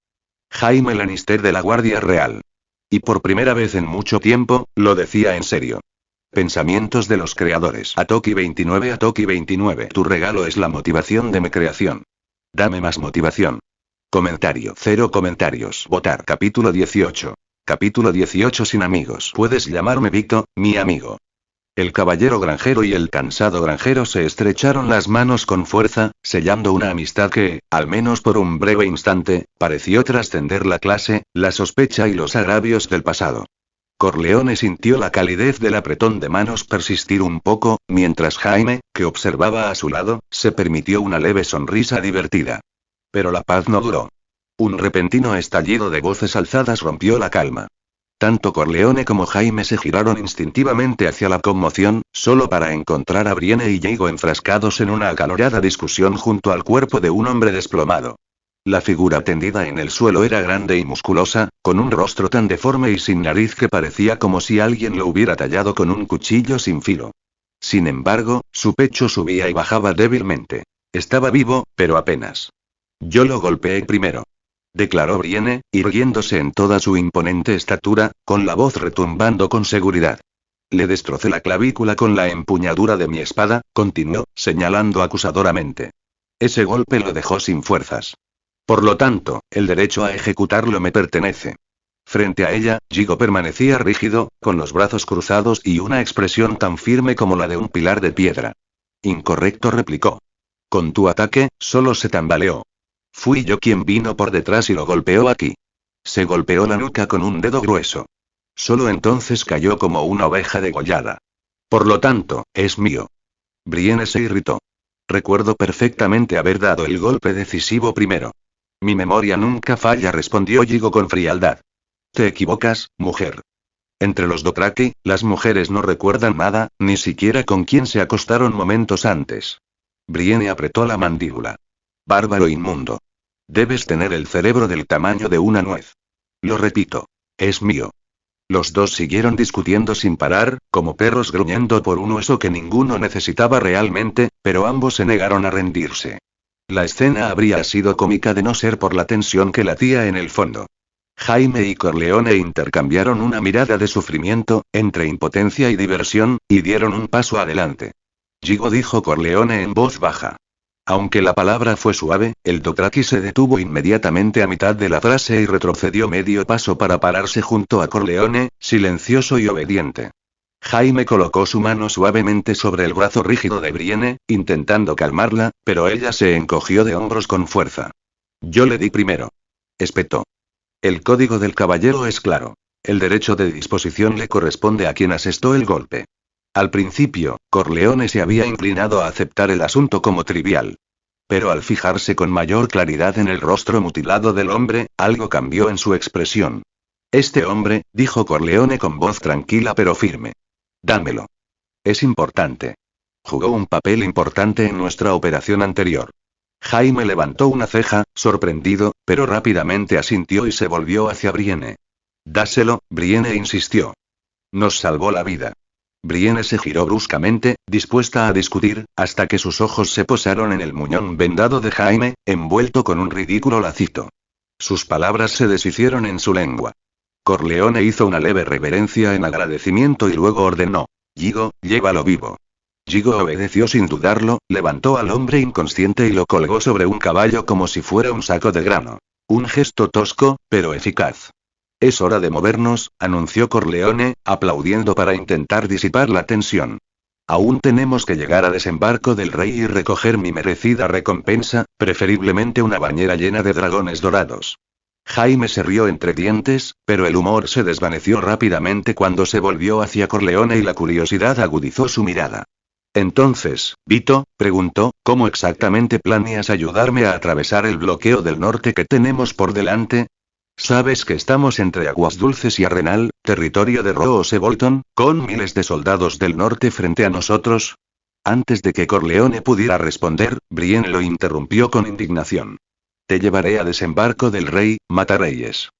Jaime Lannister de la Guardia Real. Y por primera vez en mucho tiempo, lo decía en serio. Pensamientos de los creadores. Atoki 29. Atoki 29. Tu regalo es la motivación de mi creación. Dame más motivación. Comentario. 0 comentarios. Votar. Capítulo 18. Capítulo 18. Sin amigos. Puedes llamarme Vito, mi amigo. El caballero granjero y el cansado granjero se estrecharon las manos con fuerza, sellando una amistad que, al menos por un breve instante, pareció trascender la clase, la sospecha y los agravios del pasado. Corleone sintió la calidez del apretón de manos persistir un poco, mientras Jaime, que observaba a su lado, se permitió una leve sonrisa divertida. Pero la paz no duró. Un repentino estallido de voces alzadas rompió la calma. Tanto Corleone como Jaime se giraron instintivamente hacia la conmoción, solo para encontrar a Brienne y Jaego enfrascados en una acalorada discusión junto al cuerpo de un hombre desplomado. La figura tendida en el suelo era grande y musculosa, con un rostro tan deforme y sin nariz que parecía como si alguien lo hubiera tallado con un cuchillo sin filo. Sin embargo, su pecho subía y bajaba débilmente. Estaba vivo, pero apenas. Yo lo golpeé primero. Declaró Brienne, irguiéndose en toda su imponente estatura, con la voz retumbando con seguridad. Le destrocé la clavícula con la empuñadura de mi espada, continuó, señalando acusadoramente. Ese golpe lo dejó sin fuerzas. Por lo tanto, el derecho a ejecutarlo me pertenece. Frente a ella, Jigo permanecía rígido, con los brazos cruzados y una expresión tan firme como la de un pilar de piedra. Incorrecto, replicó. Con tu ataque, solo se tambaleó. Fui yo quien vino por detrás y lo golpeó aquí. Se golpeó la nuca con un dedo grueso. Solo entonces cayó como una oveja degollada. Por lo tanto, es mío. Brienne se irritó. Recuerdo perfectamente haber dado el golpe decisivo primero. Mi memoria nunca falla, respondió Jigo con frialdad. Te equivocas, mujer. Entre los Dothraki, las mujeres no recuerdan nada, ni siquiera con quién se acostaron momentos antes. Brienne apretó la mandíbula. Bárbaro inmundo. Debes tener el cerebro del tamaño de una nuez. Lo repito. Es mío. Los dos siguieron discutiendo sin parar, como perros gruñendo por un hueso que ninguno necesitaba realmente, pero ambos se negaron a rendirse. La escena habría sido cómica de no ser por la tensión que latía en el fondo. Jaime y Corleone intercambiaron una mirada de sufrimiento, entre impotencia y diversión, y dieron un paso adelante. Jigo, dijo Corleone en voz baja. Aunque la palabra fue suave, el Dothraki se detuvo inmediatamente a mitad de la frase y retrocedió medio paso para pararse junto a Corleone, silencioso y obediente. Jaime colocó su mano suavemente sobre el brazo rígido de Brienne, intentando calmarla, pero ella se encogió de hombros con fuerza. Yo le di primero. Espetó. El código del caballero es claro. El derecho de disposición le corresponde a quien asestó el golpe. Al principio, Corleone se había inclinado a aceptar el asunto como trivial. Pero al fijarse con mayor claridad en el rostro mutilado del hombre, algo cambió en su expresión. Este hombre, dijo Corleone con voz tranquila pero firme. Dámelo. Es importante. Jugó un papel importante en nuestra operación anterior. Jaime levantó una ceja, sorprendido, pero rápidamente asintió y se volvió hacia Brienne. Dáselo, Brienne insistió. Nos salvó la vida. Brienne se giró bruscamente, dispuesta a discutir, hasta que sus ojos se posaron en el muñón vendado de Jaime, envuelto con un ridículo lacito. Sus palabras se deshicieron en su lengua. Corleone hizo una leve reverencia en agradecimiento y luego ordenó. Jigo, llévalo vivo. Jigo obedeció sin dudarlo, levantó al hombre inconsciente y lo colgó sobre un caballo como si fuera un saco de grano. Un gesto tosco, pero eficaz. Es hora de movernos, anunció Corleone, aplaudiendo para intentar disipar la tensión. Aún tenemos que llegar a Desembarco del Rey y recoger mi merecida recompensa, preferiblemente una bañera llena de dragones dorados. Jaime se rió entre dientes, pero el humor se desvaneció rápidamente cuando se volvió hacia Corleone y la curiosidad agudizó su mirada. Entonces, Vito, preguntó, ¿cómo exactamente planeas ayudarme a atravesar el bloqueo del norte que tenemos por delante? Sabes que estamos entre Aguas Dulces y Arenal, territorio de Roose Bolton, con miles de soldados del norte frente a nosotros. Antes de que Corleone pudiera responder, Brienne lo interrumpió con indignación. Te llevaré a Desembarco del Rey, Matarreyes.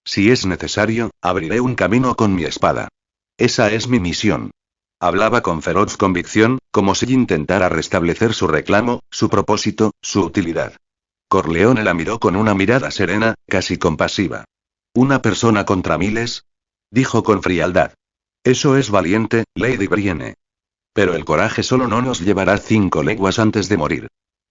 Si es necesario, abriré un camino con mi espada. Esa es mi misión. Hablaba con feroz convicción, como si intentara restablecer su reclamo, su propósito, su utilidad. Corleone la miró con una mirada serena, casi compasiva. ¿Una persona contra miles? Dijo con frialdad. Eso es valiente, Lady Brienne. Pero el coraje solo no nos llevará 5 leguas antes de morir.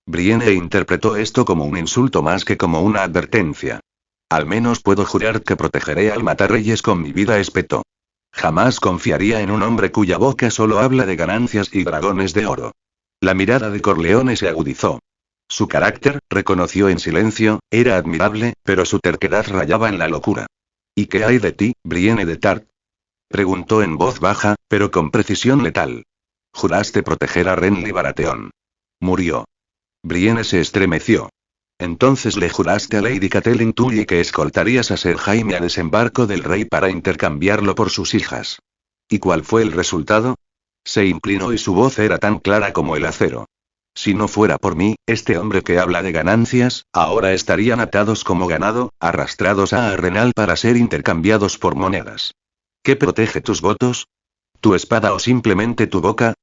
Brienne interpretó esto como un insulto más que como una advertencia. Al menos puedo jurar que protegeré al Matarreyes con mi vida, espetó. Jamás confiaría en un hombre cuya boca solo habla de ganancias y dragones de oro. La mirada de Corleone se agudizó. Su carácter, reconoció en silencio, era admirable, pero su terquedad rayaba en la locura. ¿Y qué hay de ti, Brienne de Tart? Preguntó en voz baja, pero con precisión letal. Juraste proteger a Renly Baratheon. Murió. Brienne se estremeció. Entonces le juraste a Lady Catelyn Tully que escoltarías a Ser Jaime a Desembarco del Rey para intercambiarlo por sus hijas. ¿Y cuál fue el resultado? Se inclinó y su voz era tan clara como el acero. Si no fuera por mí, este hombre que habla de ganancias, ahora estarían atados como ganado, arrastrados a Arenal para ser intercambiados por monedas. ¿Qué protege tus votos? ¿Tu espada o simplemente tu boca?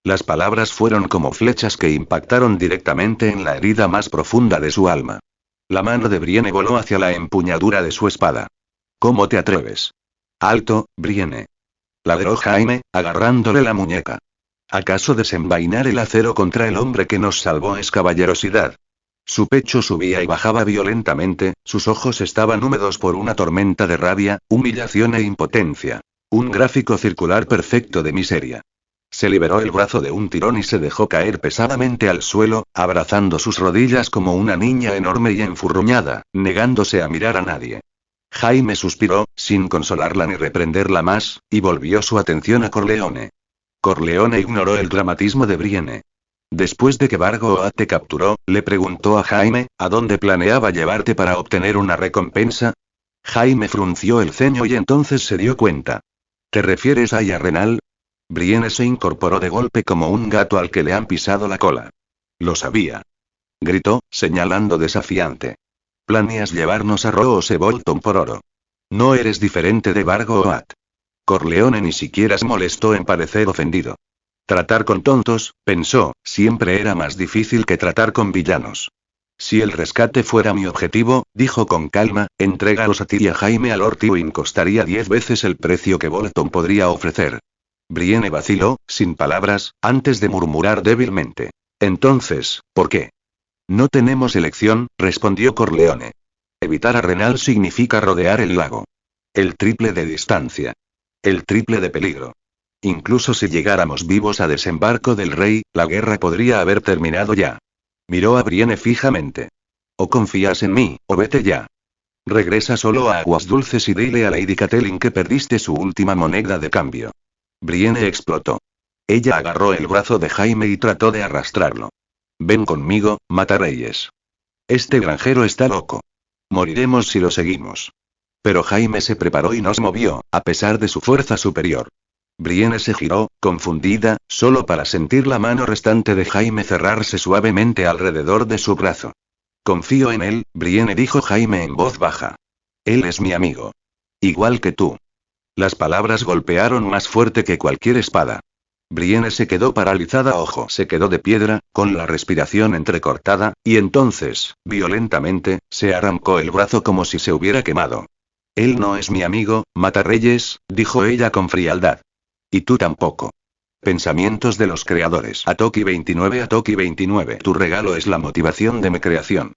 Las palabras fueron como flechas que impactaron directamente en la herida más profunda de su alma. La mano de Brienne voló hacia la empuñadura de su espada. ¿Cómo te atreves? Alto, Brienne. Ladró Jaime, agarrándole la muñeca. ¿Acaso desenvainar el acero contra el hombre que nos salvó es caballerosidad? Su pecho subía y bajaba violentamente, sus ojos estaban húmedos por una tormenta de rabia, humillación e impotencia. Un gráfico circular perfecto de miseria. Se liberó el brazo de un tirón y se dejó caer pesadamente al suelo, abrazando sus rodillas como una niña enorme y enfurruñada, negándose a mirar a nadie. Jaime suspiró, sin consolarla ni reprenderla más, y volvió su atención a Corleone. Corleone ignoró el dramatismo de Brienne. Después de que Vargo te capturó, le preguntó a Jaime, ¿a dónde planeaba llevarte para obtener una recompensa? Jaime frunció el ceño y entonces se dio cuenta. ¿Te refieres a Arenal? Brienne se incorporó de golpe como un gato al que le han pisado la cola. Lo sabía. Gritó, señalando desafiante. Planeas llevarnos a Roose Bolton por oro. No eres diferente de Vargo Oat. Corleone ni siquiera se molestó en parecer ofendido. Tratar con tontos, pensó, siempre era más difícil que tratar con villanos. Si el rescate fuera mi objetivo, dijo con calma, entrégalos a ti y a Jaime a Lord Tywin costaría 10 veces el precio que Bolton podría ofrecer. Brienne vaciló, sin palabras, antes de murmurar débilmente. Entonces, ¿por qué? No tenemos elección, respondió Corleone. Evitar a Arenal significa rodear el lago. El triple de distancia. El triple de peligro. Incluso si llegáramos vivos a desembarco del rey, la guerra podría haber terminado ya. Miró a Brienne fijamente. O confías en mí, o vete ya. Regresa solo a Aguas Dulces y dile a Lady Catelyn que perdiste su última moneda de cambio. Brienne explotó. Ella agarró el brazo de Jaime y trató de arrastrarlo. Ven conmigo, Matarreyes. Este granjero está loco. Moriremos si lo seguimos. Pero Jaime se preparó y no se movió, a pesar de su fuerza superior. Brienne se giró, confundida, solo para sentir la mano restante de Jaime cerrarse suavemente alrededor de su brazo. Confío en él, Brienne dijo Jaime en voz baja. Él es mi amigo. Igual que tú. Las palabras golpearon más fuerte que cualquier espada. Brienne se quedó paralizada, ojo, se quedó de piedra, con la respiración entrecortada, y entonces, violentamente, se arrancó el brazo como si se hubiera quemado. Él no es mi amigo, Matarreyes, dijo ella con frialdad. Y tú tampoco. Pensamientos de los creadores. Atoki 29. Tu regalo es la motivación de mi creación.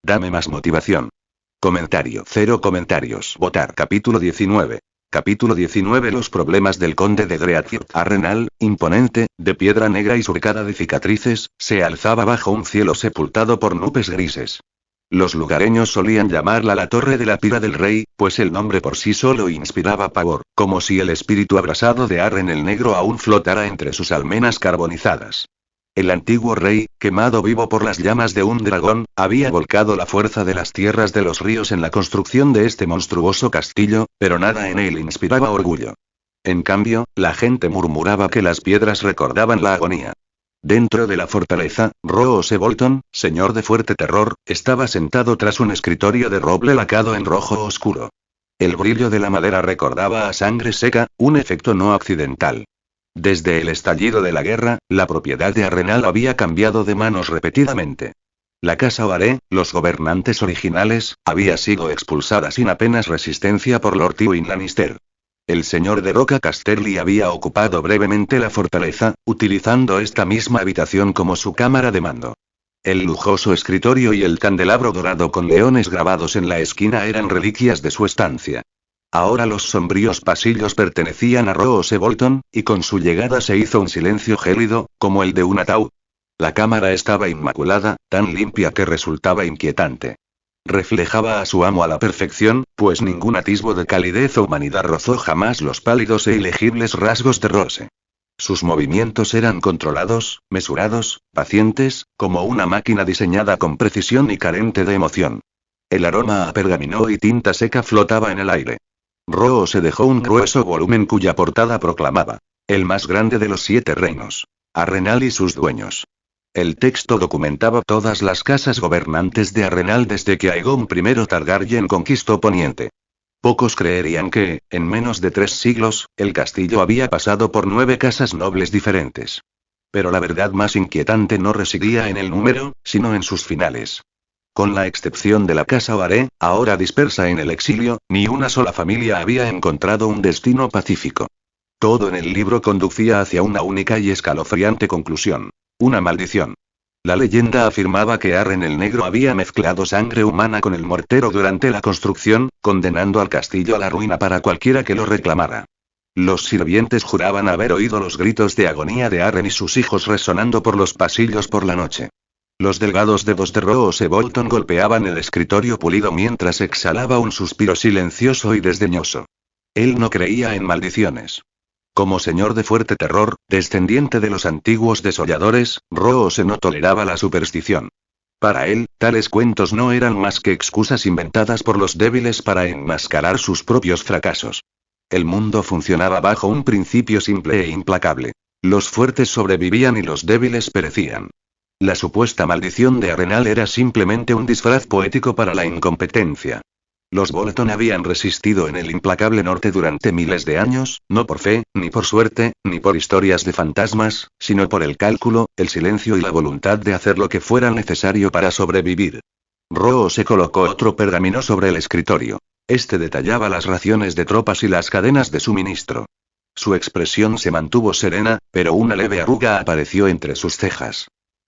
Dame más motivación. Comentario. 0 comentarios. Votar. Capítulo 19. Capítulo 19. Los problemas del conde de Dreadfort. Arenal, imponente, de piedra negra y surcada de cicatrices, se alzaba bajo un cielo sepultado por nubes grises. Los lugareños solían llamarla la Torre de la Pira del Rey, pues el nombre por sí solo inspiraba pavor, como si el espíritu abrasado de Arren el Negro aún flotara entre sus almenas carbonizadas. El antiguo rey, quemado vivo por las llamas de un dragón, había volcado la fuerza de las tierras de los ríos en la construcción de este monstruoso castillo, pero nada en él inspiraba orgullo. En cambio, la gente murmuraba que las piedras recordaban la agonía. Dentro de la fortaleza, Roose Bolton, señor de fuerte terror, estaba sentado tras un escritorio de roble lacado en rojo oscuro. El brillo de la madera recordaba a sangre seca, un efecto no accidental. Desde el estallido de la guerra, la propiedad de Arenal había cambiado de manos repetidamente. La casa Oaré, los gobernantes originales, había sido expulsada sin apenas resistencia por Lord Tywin Lannister. El señor de Roca Casterly había ocupado brevemente la fortaleza, utilizando esta misma habitación como su cámara de mando. El lujoso escritorio y el candelabro dorado con leones grabados en la esquina eran reliquias de su estancia. Ahora los sombríos pasillos pertenecían a Roose Bolton, y con su llegada se hizo un silencio gélido, como el de un ataúd. La cámara estaba inmaculada, tan limpia que resultaba inquietante. Reflejaba a su amo a la perfección, pues ningún atisbo de calidez o humanidad rozó jamás los pálidos e ilegibles rasgos de Roose. Sus movimientos eran controlados, mesurados, pacientes, como una máquina diseñada con precisión y carente de emoción. El aroma a pergamino y tinta seca flotaba en el aire. Roose dejó un grueso volumen cuya portada proclamaba: el más grande de los 7 reinos. Arenal y sus dueños. El texto documentaba todas las casas gobernantes de Arenal desde que Aegon I Targaryen conquistó Poniente. Pocos creerían que, en menos de 3 siglos, el castillo había pasado por 9 casas nobles diferentes. Pero la verdad más inquietante no residía en el número, sino en sus finales. Con la excepción de la casa Oaré, ahora dispersa en el exilio, ni una sola familia había encontrado un destino pacífico. Todo en el libro conducía hacia una única y escalofriante conclusión. Una maldición. La leyenda afirmaba que Arren el Negro había mezclado sangre humana con el mortero durante la construcción, condenando al castillo a la ruina para cualquiera que lo reclamara. Los sirvientes juraban haber oído los gritos de agonía de Arren y sus hijos resonando por los pasillos por la noche. Los delgados dedos de Rose Bolton golpeaban el escritorio pulido mientras exhalaba un suspiro silencioso y desdeñoso. Él no creía en maldiciones. Como señor de fuerte terror, descendiente de los antiguos desolladores, Rose no toleraba la superstición. Para él, tales cuentos no eran más que excusas inventadas por los débiles para enmascarar sus propios fracasos. El mundo funcionaba bajo un principio simple e implacable. Los fuertes sobrevivían y los débiles perecían. La supuesta maldición de Arenal era simplemente un disfraz poético para la incompetencia. Los Bolton habían resistido en el implacable norte durante miles de años, no por fe, ni por suerte, ni por historias de fantasmas, sino por el cálculo, el silencio y la voluntad de hacer lo que fuera necesario para sobrevivir. Rose colocó otro pergamino sobre el escritorio. Este detallaba las raciones de tropas y las cadenas de suministro. Su expresión se mantuvo serena, pero una leve arruga apareció entre sus cejas.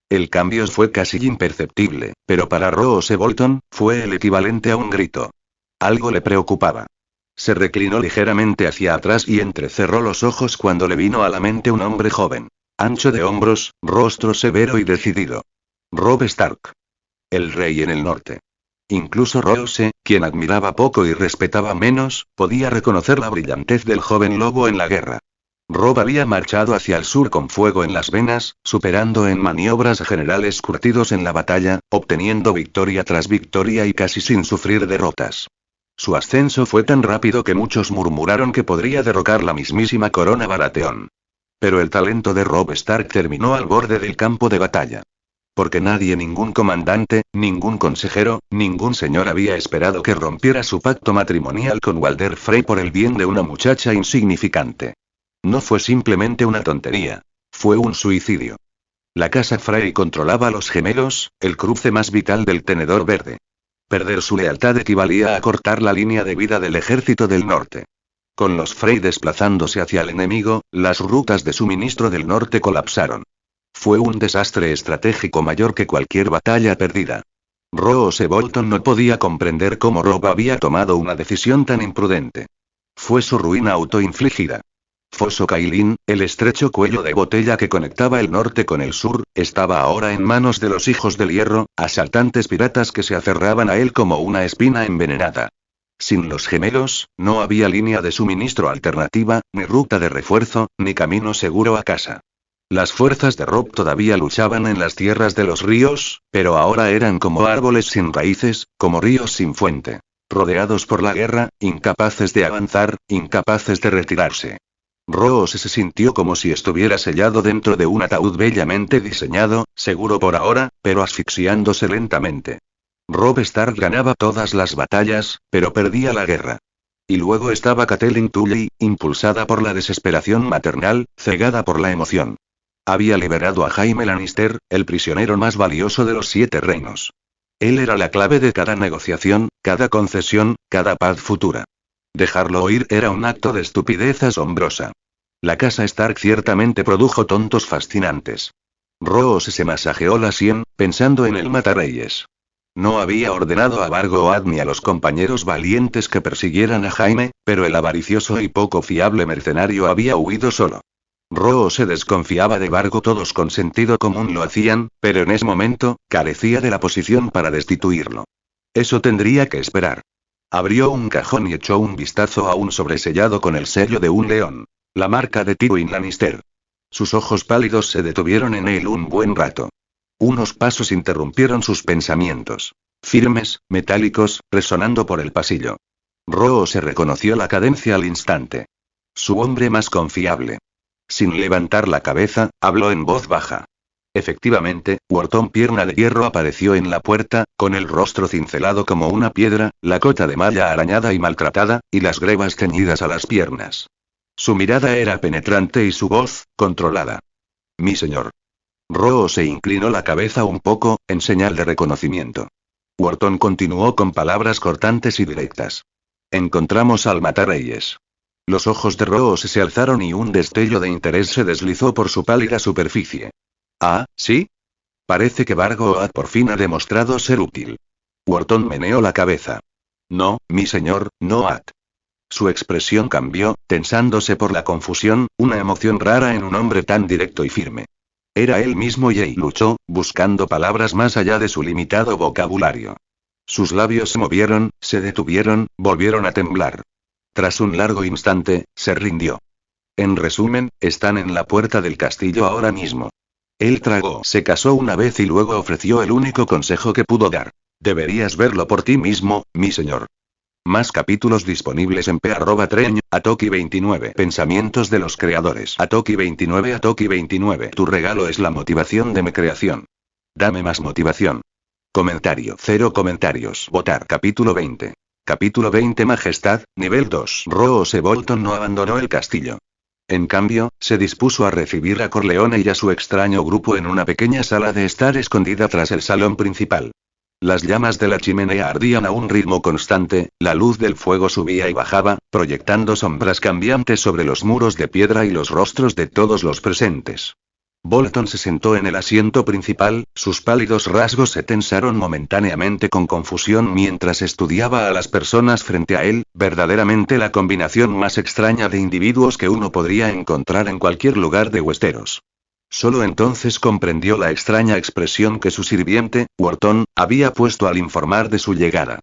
El cambio fue casi imperceptible, pero para Rose Bolton, fue el equivalente a un grito. Algo le preocupaba. Se reclinó ligeramente hacia atrás y entrecerró los ojos cuando le vino a la mente un hombre joven. Ancho de hombros, rostro severo y decidido. Robb Stark. El rey en el norte. Incluso Rose, quien admiraba poco y respetaba menos, podía reconocer la brillantez del joven lobo en la guerra. Robb había marchado hacia el sur con fuego en las venas, superando en maniobras a generales curtidos en la batalla, obteniendo victoria tras victoria y casi sin sufrir derrotas. Su ascenso fue tan rápido que muchos murmuraron que podría derrocar la mismísima corona Baratheon. Pero el talento de Robb Stark terminó al borde del campo de batalla. Porque nadie, ningún comandante, ningún consejero, ningún señor había esperado que rompiera su pacto matrimonial con Walder Frey por el bien de una muchacha insignificante. No fue simplemente una tontería. Fue un suicidio. La casa Frey controlaba a los gemelos, el cruce más vital del tenedor verde. Perder su lealtad equivalía a cortar la línea de vida del ejército del norte. Con los Frey desplazándose hacia el enemigo, las rutas de suministro del norte colapsaron. Fue un desastre estratégico mayor que cualquier batalla perdida. Rose Bolton no podía comprender cómo Robb había tomado una decisión tan imprudente. Fue su ruina autoinfligida. Foso Cailin, el estrecho cuello de botella que conectaba el norte con el sur, estaba ahora en manos de los hijos del hierro, asaltantes piratas que se aferraban a él como una espina envenenada. Sin los gemelos, no había línea de suministro alternativa, ni ruta de refuerzo, ni camino seguro a casa. Las fuerzas de Robb todavía luchaban en las tierras de los ríos, pero ahora eran como árboles sin raíces, como ríos sin fuente. Rodeados por la guerra, incapaces de avanzar, incapaces de retirarse. Rose se sintió como si estuviera sellado dentro de un ataúd bellamente diseñado, seguro por ahora, pero asfixiándose lentamente. Robb Stark ganaba todas las batallas, pero perdía la guerra. Y luego estaba Catelyn Tully, impulsada por la desesperación maternal, cegada por la emoción. Había liberado a Jaime Lannister, el prisionero más valioso de los 7 reinos. Él era la clave de cada negociación, cada concesión, cada paz futura. Dejarlo oír era un acto de estupidez asombrosa. La casa Stark ciertamente produjo tontos fascinantes. Rose se masajeó la sien, pensando en el matarreyes. No había ordenado a Vargo Ad ni a los compañeros valientes que persiguieran a Jaime, pero el avaricioso y poco fiable mercenario había huido solo. Rose desconfiaba de Vargo, todos con sentido común lo hacían, pero en ese momento, carecía de la posición para destituirlo. Eso tendría que esperar. Abrió un cajón y echó un vistazo a un sobresellado con el sello de un león. La marca de Tywin Lannister. Sus ojos pálidos se detuvieron en él un buen rato. Unos pasos interrumpieron sus pensamientos. Firmes, metálicos, resonando por el pasillo. Rose reconoció la cadencia al instante. Su hombre más confiable. Sin levantar la cabeza, habló en voz baja. Efectivamente, Wharton Pierna de Hierro apareció en la puerta, con el rostro cincelado como una piedra, la cota de malla arañada y maltratada, y las grebas ceñidas a las piernas. Su mirada era penetrante y su voz, controlada. Mi señor. Rose inclinó la cabeza un poco, en señal de reconocimiento. Wharton continuó con palabras cortantes y directas. Encontramos al matarreyes. Los ojos de Rose se alzaron y un destello de interés se deslizó por su pálida superficie. Ah, ¿sí? Parece que Vargo por fin ha demostrado ser útil. Wharton meneó la cabeza. No, mi señor, no Ad. Su expresión cambió, tensándose por la confusión, una emoción rara en un hombre tan directo y firme. Era él mismo y luchó, buscando palabras más allá de su limitado vocabulario. Sus labios se movieron, se detuvieron, volvieron a temblar. Tras un largo instante, se rindió. En resumen, están en la puerta del castillo ahora mismo. Él tragó, se casó una vez y luego ofreció el único consejo que pudo dar. Deberías verlo por ti mismo, mi señor. Más capítulos disponibles en p@treñ, Atoki29. Pensamientos de los creadores. Atoki29. Atoki29. Tu regalo es la motivación de mi creación. Dame más motivación. Comentario. 0 comentarios. Votar. Capítulo 20. Capítulo 20. Majestad, nivel 2. Rose Bolton no abandonó el castillo. En cambio, se dispuso a recibir a Corleone y a su extraño grupo en una pequeña sala de estar escondida tras el salón principal. Las llamas de la chimenea ardían a un ritmo constante, la luz del fuego subía y bajaba, proyectando sombras cambiantes sobre los muros de piedra y los rostros de todos los presentes. Bolton se sentó en el asiento principal, sus pálidos rasgos se tensaron momentáneamente con confusión mientras estudiaba a las personas frente a él, verdaderamente la combinación más extraña de individuos que uno podría encontrar en cualquier lugar de Westeros. Solo entonces comprendió la extraña expresión que su sirviente, Wharton, había puesto al informar de su llegada.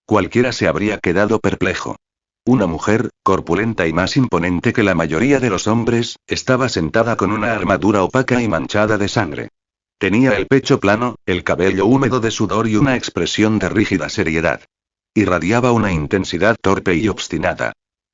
Cualquiera se habría quedado perplejo. Una mujer, corpulenta y más imponente que la mayoría de los hombres, estaba sentada con una armadura opaca y manchada de sangre. Tenía el pecho plano, el cabello húmedo de sudor y una expresión de rígida seriedad. Irradiaba una intensidad torpe y obstinada.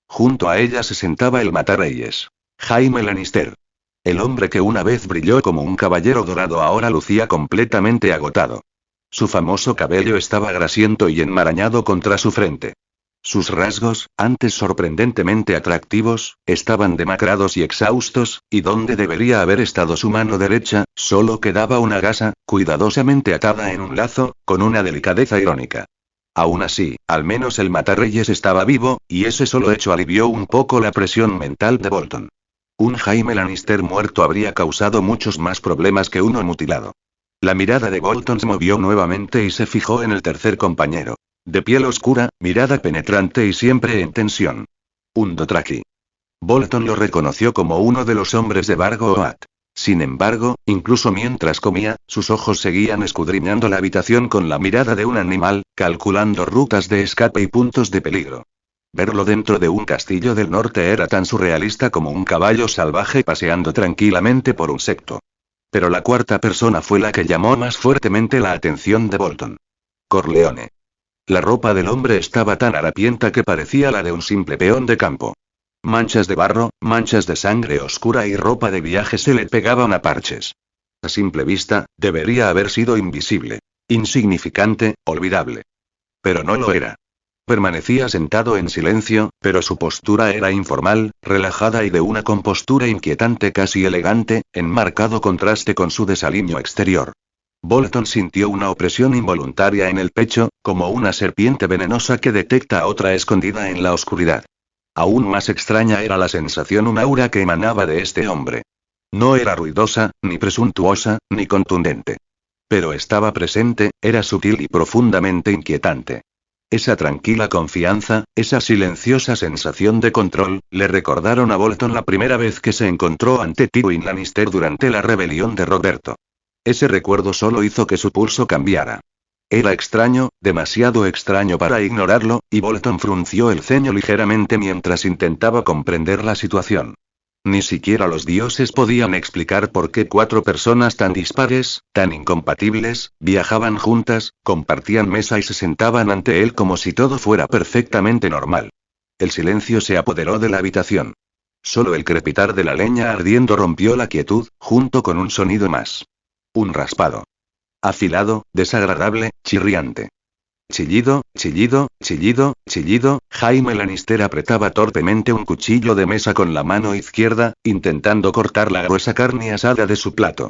Junto a ella se sentaba el matarreyes. Jaime Lannister. El hombre que una vez brilló como un caballero dorado ahora lucía completamente agotado. Su famoso cabello estaba grasiento y enmarañado contra su frente. Sus rasgos, antes sorprendentemente atractivos, estaban demacrados y exhaustos, y donde debería haber estado su mano derecha, solo quedaba una gasa, cuidadosamente atada en un lazo, con una delicadeza irónica. Aún así, al menos el matarreyes estaba vivo, y ese solo hecho alivió un poco la presión mental de Bolton. Un Jaime Lannister muerto habría causado muchos más problemas que uno mutilado. La mirada de Bolton se movió nuevamente y se fijó en el tercer compañero. De piel oscura, mirada penetrante y siempre en tensión. Un Dothraki. Bolton lo reconoció como uno de los hombres de Vargo Oat. Sin embargo, incluso mientras comía, sus ojos seguían escudriñando la habitación con la mirada de un animal, calculando rutas de escape y puntos de peligro. Verlo dentro de un castillo del norte era tan surrealista como un caballo salvaje paseando tranquilamente por un secto. Pero la cuarta persona fue la que llamó más fuertemente la atención de Bolton. Corleone. La ropa del hombre estaba tan harapienta que parecía la de un simple peón de campo. Manchas de barro, manchas de sangre oscura y ropa de viaje se le pegaban a parches. A simple vista, debería haber sido invisible. Insignificante, olvidable. Pero no lo era. Permanecía sentado en silencio, pero su postura era informal, relajada y de una compostura inquietante casi elegante, en marcado contraste con su desaliño exterior. Bolton sintió una opresión involuntaria en el pecho, como una serpiente venenosa que detecta a otra escondida en la oscuridad. Aún más extraña era la sensación, un aura que emanaba de este hombre. No era ruidosa, ni presuntuosa, ni contundente. Pero estaba presente, era sutil y profundamente inquietante. Esa tranquila confianza, esa silenciosa sensación de control, le recordaron a Bolton la primera vez que se encontró ante Tywin Lannister durante la rebelión de Roberto. Ese recuerdo solo hizo que su pulso cambiara. Era extraño, demasiado extraño para ignorarlo, y Bolton frunció el ceño ligeramente mientras intentaba comprender la situación. Ni siquiera los dioses podían explicar por qué cuatro personas tan dispares, tan incompatibles, viajaban juntas, compartían mesa y se sentaban ante él como si todo fuera perfectamente normal. El silencio se apoderó de la habitación. Solo el crepitar de la leña ardiendo rompió la quietud, junto con un sonido más. Un raspado. Afilado, desagradable, chirriante. Chillido, chillido, chillido, chillido. Jaime Lannister apretaba torpemente un cuchillo de mesa con la mano izquierda, intentando cortar la gruesa carne asada de su plato.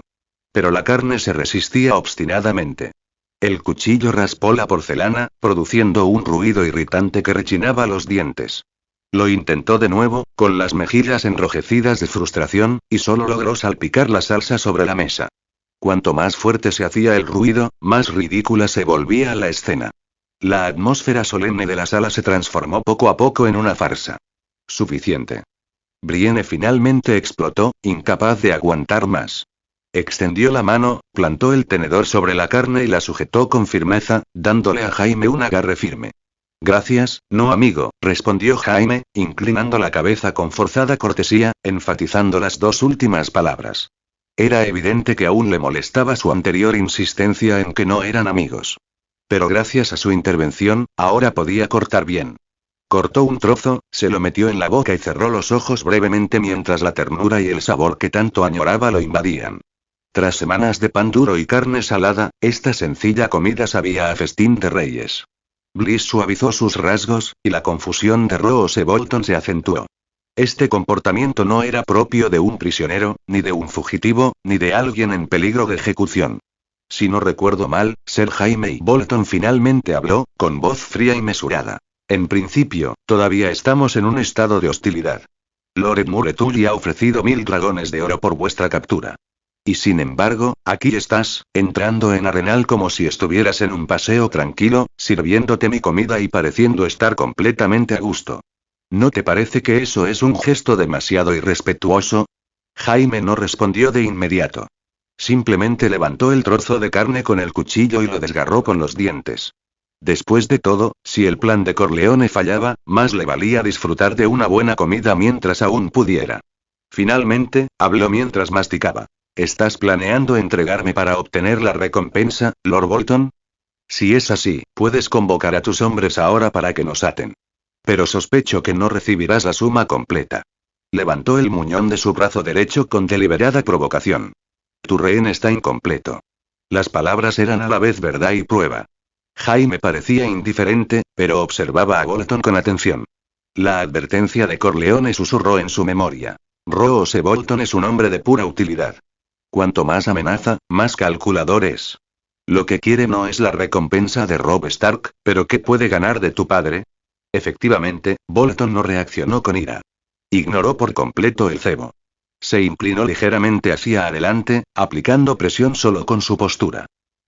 Pero la carne se resistía obstinadamente. El cuchillo raspó la porcelana, produciendo un ruido irritante que rechinaba los dientes. Lo intentó de nuevo, con las mejillas enrojecidas de frustración, y solo logró salpicar la salsa sobre la mesa. Cuanto más fuerte se hacía el ruido, más ridícula se volvía la escena. La atmósfera solemne de la sala se transformó poco a poco en una farsa. Suficiente. Brienne finalmente explotó, incapaz de aguantar más. Extendió la mano, plantó el tenedor sobre la carne y la sujetó con firmeza, dándole a Jaime un agarre firme. Gracias, no amigo, respondió Jaime, inclinando la cabeza con forzada cortesía, enfatizando las dos últimas palabras. Era evidente que aún le molestaba su anterior insistencia en que no eran amigos. Pero gracias a su intervención, ahora podía cortar bien. Cortó un trozo, se lo metió en la boca y cerró los ojos brevemente mientras la ternura y el sabor que tanto añoraba lo invadían. Tras semanas de pan duro y carne salada, esta sencilla comida sabía a festín de reyes. Bliss suavizó sus rasgos, y la confusión de Rose Bolton se acentuó. Este comportamiento no era propio de un prisionero, ni de un fugitivo, ni de alguien en peligro de ejecución. Si no recuerdo mal, Sir Jaime Bolton finalmente habló, con voz fría y mesurada. En principio, todavía estamos en un estado de hostilidad. Lord Muretully ha ofrecido 1000 dragones de oro por vuestra captura. Y sin embargo, aquí estás, entrando en Arenal como si estuvieras en un paseo tranquilo, sirviéndote mi comida y pareciendo estar completamente a gusto. ¿No te parece que eso es un gesto demasiado irrespetuoso? Jaime no respondió de inmediato. Simplemente levantó el trozo de carne con el cuchillo y lo desgarró con los dientes. Después de todo, si el plan de Corleone fallaba, más le valía disfrutar de una buena comida mientras aún pudiera. Finalmente, habló mientras masticaba. ¿Estás planeando entregarme para obtener la recompensa, Lord Bolton? Si es así, puedes convocar a tus hombres ahora para que nos aten. Pero sospecho que no recibirás la suma completa. Levantó el muñón de su brazo derecho con deliberada provocación. Tu rehén está incompleto. Las palabras eran a la vez verdad y prueba. Jaime parecía indiferente, pero observaba a Bolton con atención. La advertencia de Corleone susurró en su memoria. Rose Bolton es un hombre de pura utilidad. Cuanto más amenaza, más calculador es. Lo que quiere no es la recompensa de Robb Stark, pero ¿qué puede ganar de tu padre? Efectivamente, Bolton no reaccionó con ira. Ignoró por completo el cebo. Se inclinó ligeramente hacia adelante, aplicando presión solo con su postura.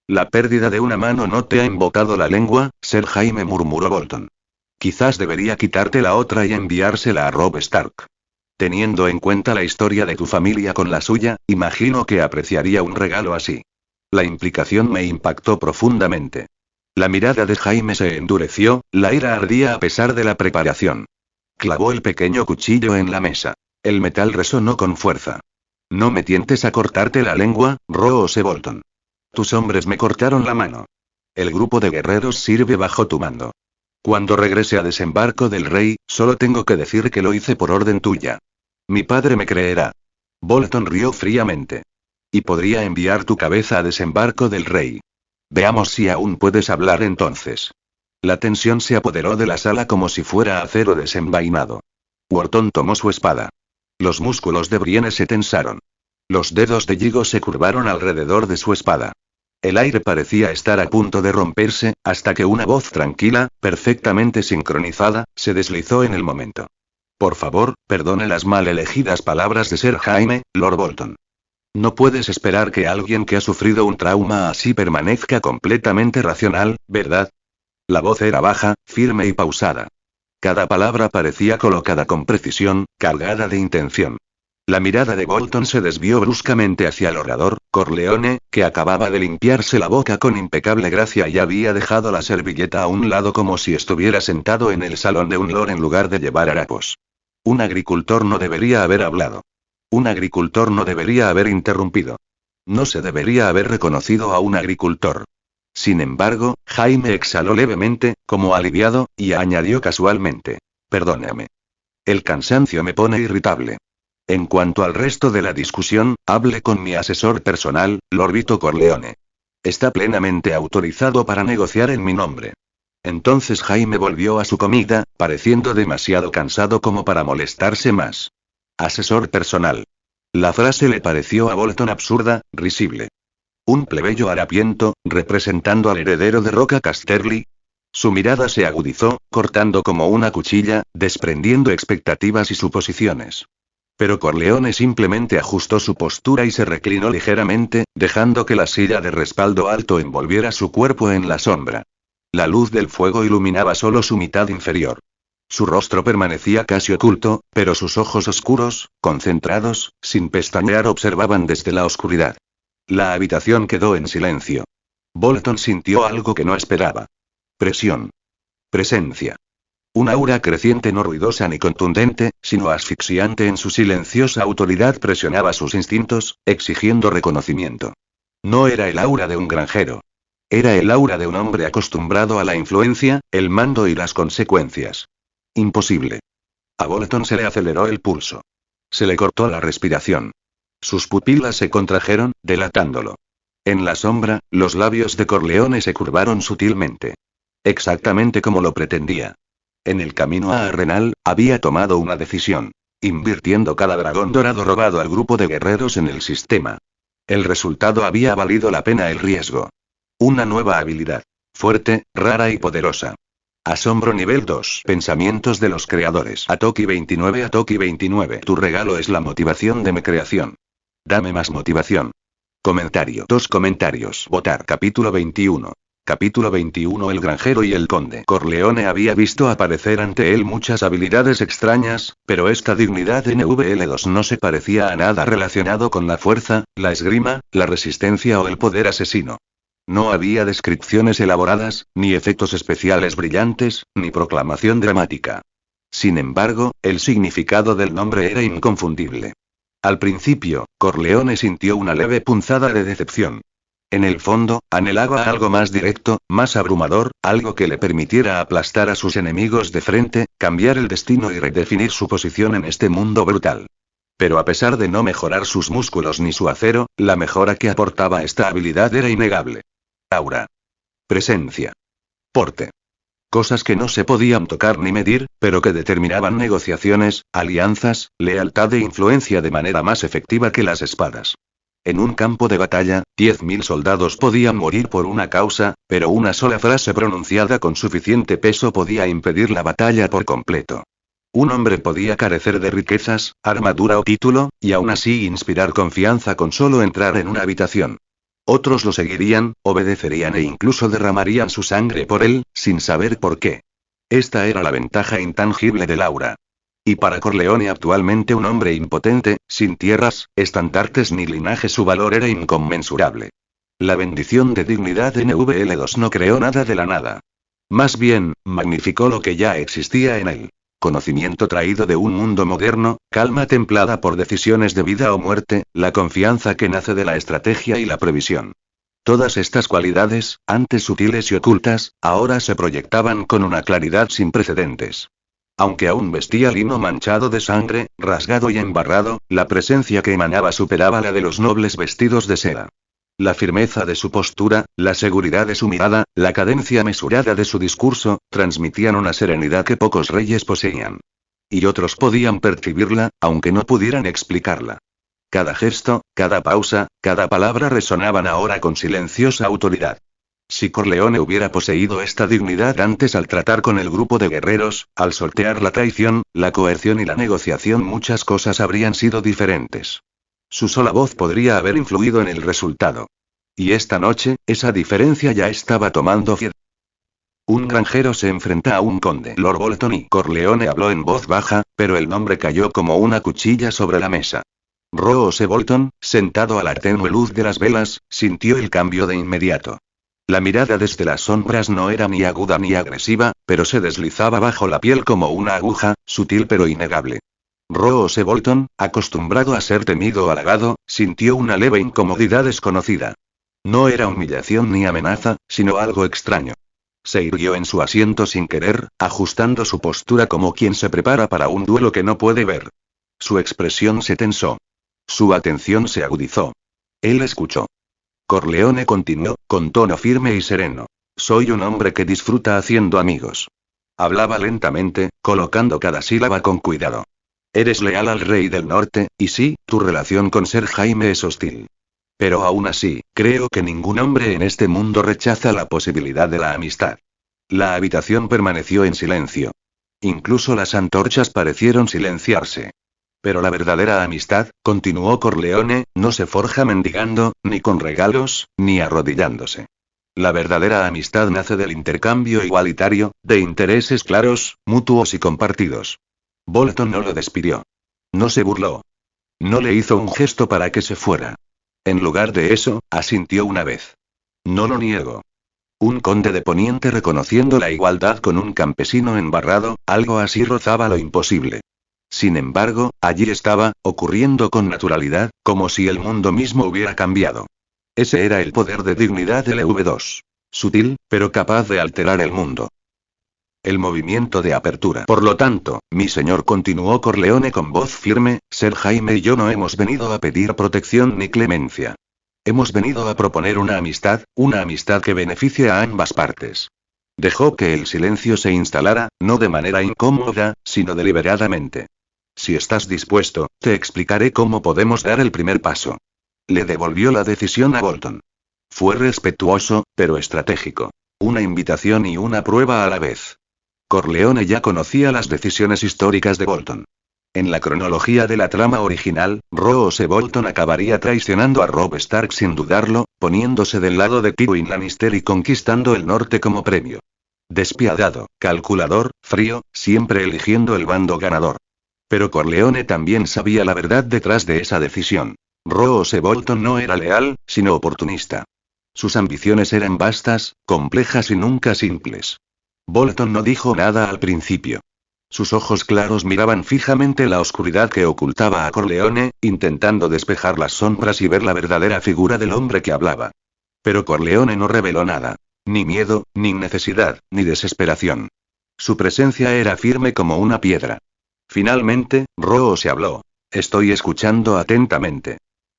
La pérdida de una mano no te ha embotado la lengua, Sir Jaime, murmuró Bolton. Quizás debería quitarte la otra y enviársela a Robb Stark. Teniendo en cuenta la historia de tu familia con la suya, imagino que apreciaría un regalo así. La implicación me impactó profundamente. La mirada de Jaime se endureció, la ira ardía a pesar de la preparación. Clavó el pequeño cuchillo en la mesa. El metal resonó con fuerza. No me tientes a cortarte la lengua, Rose Bolton. Tus hombres me cortaron la mano. El grupo de guerreros sirve bajo tu mando. Cuando regrese a desembarco del rey, solo tengo que decir que lo hice por orden tuya. Mi padre me creerá. Bolton rió fríamente. Y podría enviar tu cabeza a desembarco del rey. Veamos si aún puedes hablar entonces. La tensión se apoderó de la sala como si fuera acero desenvainado. Wharton tomó su espada. Los músculos de Brienne se tensaron. Los dedos de Yigo se curvaron alrededor de su espada. El aire parecía estar a punto de romperse, hasta que una voz tranquila, perfectamente sincronizada, se deslizó en el momento. Por favor, perdone las mal elegidas palabras de Sir Jaime, Lord Bolton. No puedes esperar que alguien que ha sufrido un trauma así permanezca completamente racional, ¿verdad? La voz era baja, firme y pausada. Cada palabra parecía colocada con precisión, cargada de intención. La mirada de Bolton se desvió bruscamente hacia el orador, Corleone, que acababa de limpiarse la boca con impecable gracia y había dejado la servilleta a un lado como si estuviera sentado en el salón de un lord en lugar de llevar harapos. Un agricultor no debería haber hablado. Un agricultor no debería haber interrumpido. No se debería haber reconocido a un agricultor. Sin embargo, Jaime exhaló levemente, como aliviado, y añadió casualmente. Perdóname. El cansancio me pone irritable. En cuanto al resto de la discusión, hable con mi asesor personal, Lord Vito Corleone. Está plenamente autorizado para negociar en mi nombre. Entonces Jaime volvió a su comida, pareciendo demasiado cansado como para molestarse más. Asesor personal. La frase le pareció a Bolton absurda, risible. ¿Un plebeyo harapiento, representando al heredero de Roca Casterly? Su mirada se agudizó, cortando como una cuchilla, desprendiendo expectativas y suposiciones. Pero Corleone simplemente ajustó su postura y se reclinó ligeramente, dejando que la silla de respaldo alto envolviera su cuerpo en la sombra. La luz del fuego iluminaba solo su mitad inferior. Su rostro permanecía casi oculto, pero sus ojos oscuros, concentrados, sin pestañear observaban desde la oscuridad. La habitación quedó en silencio. Bolton sintió algo que no esperaba. Presión. Presencia. Un aura creciente, no ruidosa ni contundente, sino asfixiante en su silenciosa autoridad, presionaba sus instintos, exigiendo reconocimiento. No era el aura de un granjero. Era el aura de un hombre acostumbrado a la influencia, el mando y las consecuencias. Imposible. A Bolton se le aceleró el pulso. Se le cortó la respiración. Sus pupilas se contrajeron, delatándolo. En la sombra, los labios de Corleone se curvaron sutilmente. Exactamente como lo pretendía. En el camino a Arenal, había tomado una decisión. Invirtiendo cada dragón dorado robado al grupo de guerreros en el sistema. El resultado había valido la pena el riesgo. Una nueva habilidad. Fuerte, rara y poderosa. Asombro nivel 2. Pensamientos de los creadores. Atoki 29. Atoki 29. Tu regalo es la motivación de mi creación. Dame más motivación. Comentario. 2 comentarios. Votar. Capítulo 21. Capítulo 21. El granjero y el conde. Corleone había visto aparecer ante él muchas habilidades extrañas, pero esta dignidad NVL2 no se parecía a nada relacionado con la fuerza, la esgrima, la resistencia o el poder asesino. No había descripciones elaboradas, ni efectos especiales brillantes, ni proclamación dramática. Sin embargo, el significado del nombre era inconfundible. Al principio, Corleone sintió una leve punzada de decepción. En el fondo, anhelaba algo más directo, más abrumador, algo que le permitiera aplastar a sus enemigos de frente, cambiar el destino y redefinir su posición en este mundo brutal. Pero a pesar de no mejorar sus músculos ni su acero, la mejora que aportaba esta habilidad era innegable. Aura. Presencia. Porte. Cosas que no se podían tocar ni medir, pero que determinaban negociaciones, alianzas, lealtad e influencia de manera más efectiva que las espadas. En un campo de batalla, 10.000 soldados podían morir por una causa, pero una sola frase pronunciada con suficiente peso podía impedir la batalla por completo. Un hombre podía carecer de riquezas, armadura o título, y aún así inspirar confianza con solo entrar en una habitación. Otros lo seguirían, obedecerían e incluso derramarían su sangre por él, sin saber por qué. Esta era la ventaja intangible del aura. Y para Corleone, actualmente un hombre impotente, sin tierras, estandartes ni linaje, su valor era inconmensurable. La bendición de dignidad NVL2 no creó nada de la nada. Más bien, magnificó lo que ya existía en él. Conocimiento traído de un mundo moderno, calma templada por decisiones de vida o muerte, la confianza que nace de la estrategia y la previsión. Todas estas cualidades, antes sutiles y ocultas, ahora se proyectaban con una claridad sin precedentes. Aunque aún vestía lino manchado de sangre, rasgado y embarrado, la presencia que emanaba superaba la de los nobles vestidos de seda. La firmeza de su postura, la seguridad de su mirada, la cadencia mesurada de su discurso, transmitían una serenidad que pocos reyes poseían. Y otros podían percibirla, aunque no pudieran explicarla. Cada gesto, cada pausa, cada palabra resonaban ahora con silenciosa autoridad. Si Corleone hubiera poseído esta dignidad antes al tratar con el grupo de guerreros, al sortear la traición, la coerción y la negociación, muchas cosas habrían sido diferentes. Su sola voz podría haber influido en el resultado. Y esta noche, esa diferencia ya estaba tomando forma. Un granjero se enfrenta a un conde. Lord Bolton y Corleone habló en voz baja, pero el nombre cayó como una cuchilla sobre la mesa. Roose Bolton, sentado a la tenue luz de las velas, sintió el cambio de inmediato. La mirada desde las sombras no era ni aguda ni agresiva, pero se deslizaba bajo la piel como una aguja, sutil pero innegable. Roose Bolton, acostumbrado a ser temido o halagado, sintió una leve incomodidad desconocida. No era humillación ni amenaza, sino algo extraño. Se irguió en su asiento sin querer, ajustando su postura como quien se prepara para un duelo que no puede ver. Su expresión se tensó. Su atención se agudizó. Él escuchó. Corleone continuó, con tono firme y sereno. Soy un hombre que disfruta haciendo amigos. Hablaba lentamente, colocando cada sílaba con cuidado. Eres leal al rey del norte, y sí, tu relación con Ser Jaime es hostil. Pero aún así, creo que ningún hombre en este mundo rechaza la posibilidad de la amistad. La habitación permaneció en silencio. Incluso las antorchas parecieron silenciarse. Pero la verdadera amistad, continuó Corleone, no se forja mendigando, ni con regalos, ni arrodillándose. La verdadera amistad nace del intercambio igualitario, de intereses claros, mutuos y compartidos. Bolton no lo despidió. No se burló. No le hizo un gesto para que se fuera. En lugar de eso, asintió una vez. No lo niego. Un conde de Poniente reconociendo la igualdad con un campesino embarrado, algo así rozaba lo imposible. Sin embargo, allí estaba, ocurriendo con naturalidad, como si el mundo mismo hubiera cambiado. Ese era el poder de dignidad del EV2. Sutil, pero capaz de alterar el mundo. El movimiento de apertura. Por lo tanto, mi señor, continuó Corleone con voz firme, Sir Jaime y yo no hemos venido a pedir protección ni clemencia. Hemos venido a proponer una amistad que beneficie a ambas partes. Dejó que el silencio se instalara, no de manera incómoda, sino deliberadamente. Si estás dispuesto, te explicaré cómo podemos dar el primer paso. Le devolvió la decisión a Bolton. Fue respetuoso, pero estratégico. Una invitación y una prueba a la vez. Corleone ya conocía las decisiones históricas de Bolton. En la cronología de la trama original, Roose Bolton acabaría traicionando a Robb Stark sin dudarlo, poniéndose del lado de Tywin Lannister y conquistando el norte como premio. Despiadado, calculador, frío, siempre eligiendo el bando ganador. Pero Corleone también sabía la verdad detrás de esa decisión. Roose Bolton no era leal, sino oportunista. Sus ambiciones eran vastas, complejas y nunca simples. Bolton no dijo nada al principio. Sus ojos claros miraban fijamente la oscuridad que ocultaba a Corleone, intentando despejar las sombras y ver la verdadera figura del hombre que hablaba. Pero Corleone no reveló nada. Ni miedo, ni necesidad, ni desesperación. Su presencia era firme como una piedra. Finalmente, Roose habló. Estoy escuchando atentamente.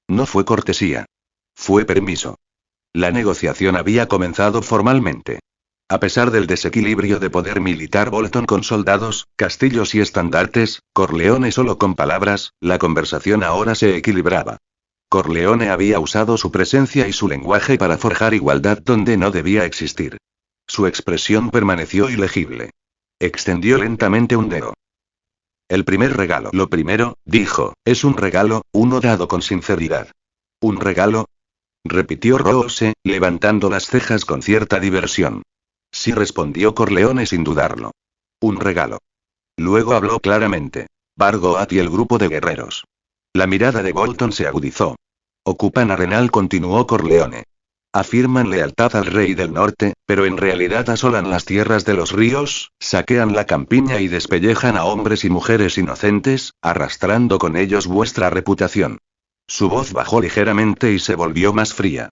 No fue cortesía. Fue permiso. La negociación había comenzado formalmente. A pesar del desequilibrio de poder militar Bolton con soldados, castillos y estandartes, Corleone solo con palabras, la conversación ahora se equilibraba. Corleone había usado su presencia y su lenguaje para forjar igualdad donde no debía existir. Su expresión permaneció ilegible. Extendió lentamente un dedo. El primer regalo. Lo primero, dijo, es un regalo, uno dado con sinceridad. ¿Un regalo? Repitió Roose, levantando las cejas con cierta diversión. Sí, respondió Corleone sin dudarlo. Un regalo. Luego habló claramente. Bargoat y el grupo de guerreros. La mirada de Bolton se agudizó. Ocupan Arenal, continuó Corleone. Afirman lealtad al rey del norte, pero en realidad asolan las tierras de los ríos, saquean la campiña y despellejan a hombres y mujeres inocentes, arrastrando con ellos vuestra reputación. Su voz bajó ligeramente y se volvió más fría.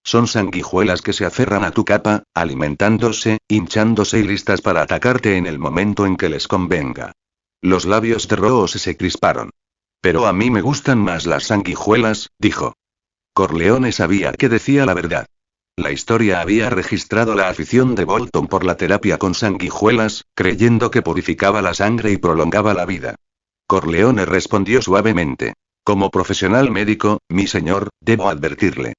Son sanguijuelas que se aferran a tu capa, alimentándose, hinchándose y listas para atacarte en el momento en que les convenga. Los labios de Roose se crisparon. Pero a mí me gustan más las sanguijuelas, dijo. Corleone sabía que decía la verdad. La historia había registrado la afición de Bolton por la terapia con sanguijuelas, creyendo que purificaba la sangre y prolongaba la vida. Corleone respondió suavemente. Como profesional médico, mi señor, debo advertirle.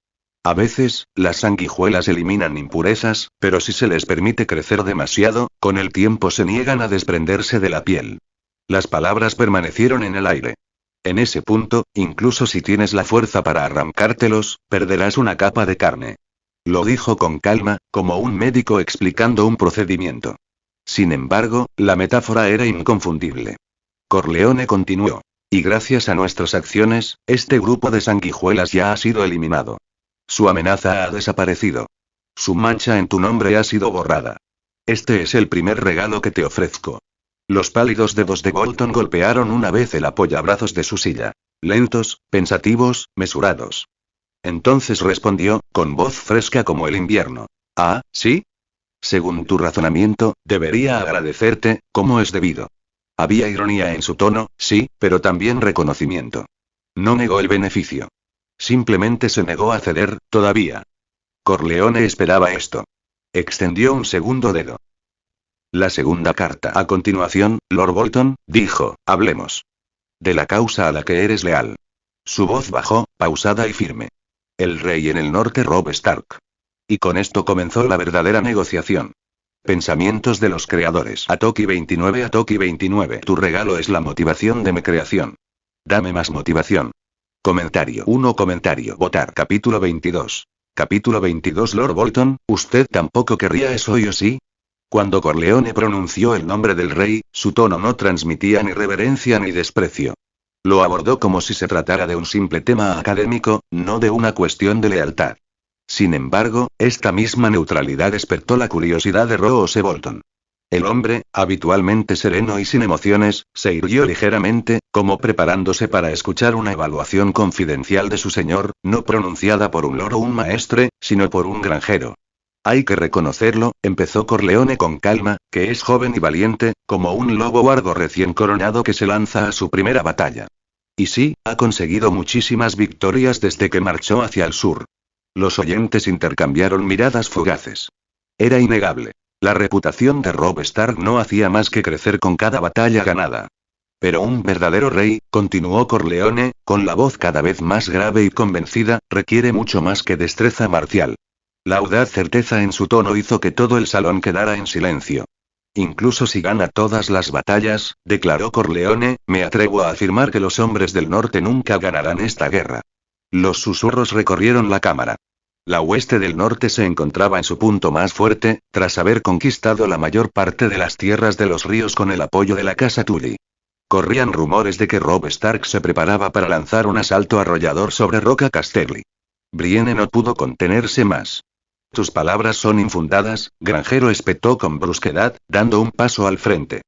A veces, las sanguijuelas eliminan impurezas, pero si se les permite crecer demasiado, con el tiempo se niegan a desprenderse de la piel. Las palabras permanecieron en el aire. En ese punto, incluso si tienes la fuerza para arrancártelos, perderás una capa de carne. Lo dijo con calma, como un médico explicando un procedimiento. Sin embargo, la metáfora era inconfundible. Corleone continuó. Y gracias a nuestras acciones, este grupo de sanguijuelas ya ha sido eliminado. Su amenaza ha desaparecido. Su mancha en tu nombre ha sido borrada. Este es el primer regalo que te ofrezco. Los pálidos dedos de Bolton golpearon una vez el apoyabrazos de su silla. Lentos, pensativos, mesurados. Entonces respondió, con voz fresca como el invierno. Ah, ¿sí? Según tu razonamiento, debería agradecerte, como es debido. Había ironía en su tono, sí, pero también reconocimiento. No negó el beneficio. Simplemente se negó a ceder, todavía. Corleone esperaba esto. Extendió un segundo dedo. La segunda carta. A continuación, Lord Bolton, dijo, hablemos. De la causa a la que eres leal. Su voz bajó, pausada y firme. El rey en el norte, Robb Stark. Y con esto comenzó la verdadera negociación. Pensamientos de los creadores. Atoki 29. Tu regalo es la motivación de mi creación. Dame más motivación. Comentario 1. Comentario. Votar. Capítulo 22. Capítulo 22. Lord Bolton, ¿usted tampoco querría eso y o sí? Cuando Corleone pronunció el nombre del rey, su tono no transmitía ni reverencia ni desprecio. Lo abordó como si se tratara de un simple tema académico, no de una cuestión de lealtad. Sin embargo, esta misma neutralidad despertó la curiosidad de Roose Bolton. El hombre, habitualmente sereno y sin emociones, se irguió ligeramente, como preparándose para escuchar una evaluación confidencial de su señor, no pronunciada por un lord o un maestre, sino por un granjero. Hay que reconocerlo, empezó Corleone con calma, que es joven y valiente, como un lobo guardo recién coronado que se lanza a su primera batalla. Y sí, ha conseguido muchísimas victorias desde que marchó hacia el sur. Los oyentes intercambiaron miradas fugaces. Era innegable. La reputación de Robb Stark no hacía más que crecer con cada batalla ganada. Pero un verdadero rey, continuó Corleone, con la voz cada vez más grave y convencida, requiere mucho más que destreza marcial. La audaz certeza en su tono hizo que todo el salón quedara en silencio. Incluso si gana todas las batallas, declaró Corleone, me atrevo a afirmar que los hombres del norte nunca ganarán esta guerra. Los susurros recorrieron la cámara. La hueste del norte se encontraba en su punto más fuerte, tras haber conquistado la mayor parte de las tierras de los ríos con el apoyo de la casa Tully. Corrían rumores de que Robb Stark se preparaba para lanzar un asalto arrollador sobre Roca Casterly. Brienne no pudo contenerse más. Tus palabras son infundadas, granjero, espetó con brusquedad, dando un paso al frente.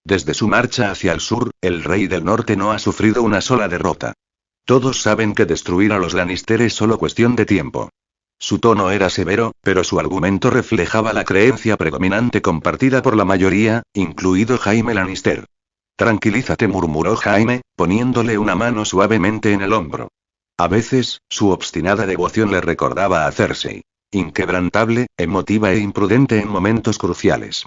Desde su marcha hacia el sur, el rey del norte no ha sufrido una sola derrota. Todos saben que destruir a los Lannister es solo cuestión de tiempo. Su tono era severo, pero su argumento reflejaba la creencia predominante compartida por la mayoría, incluido Jaime Lannister. Tranquilízate, murmuró Jaime, poniéndole una mano suavemente en el hombro. A veces, su obstinada devoción le recordaba a Cersei. Inquebrantable, emotiva e imprudente en momentos cruciales.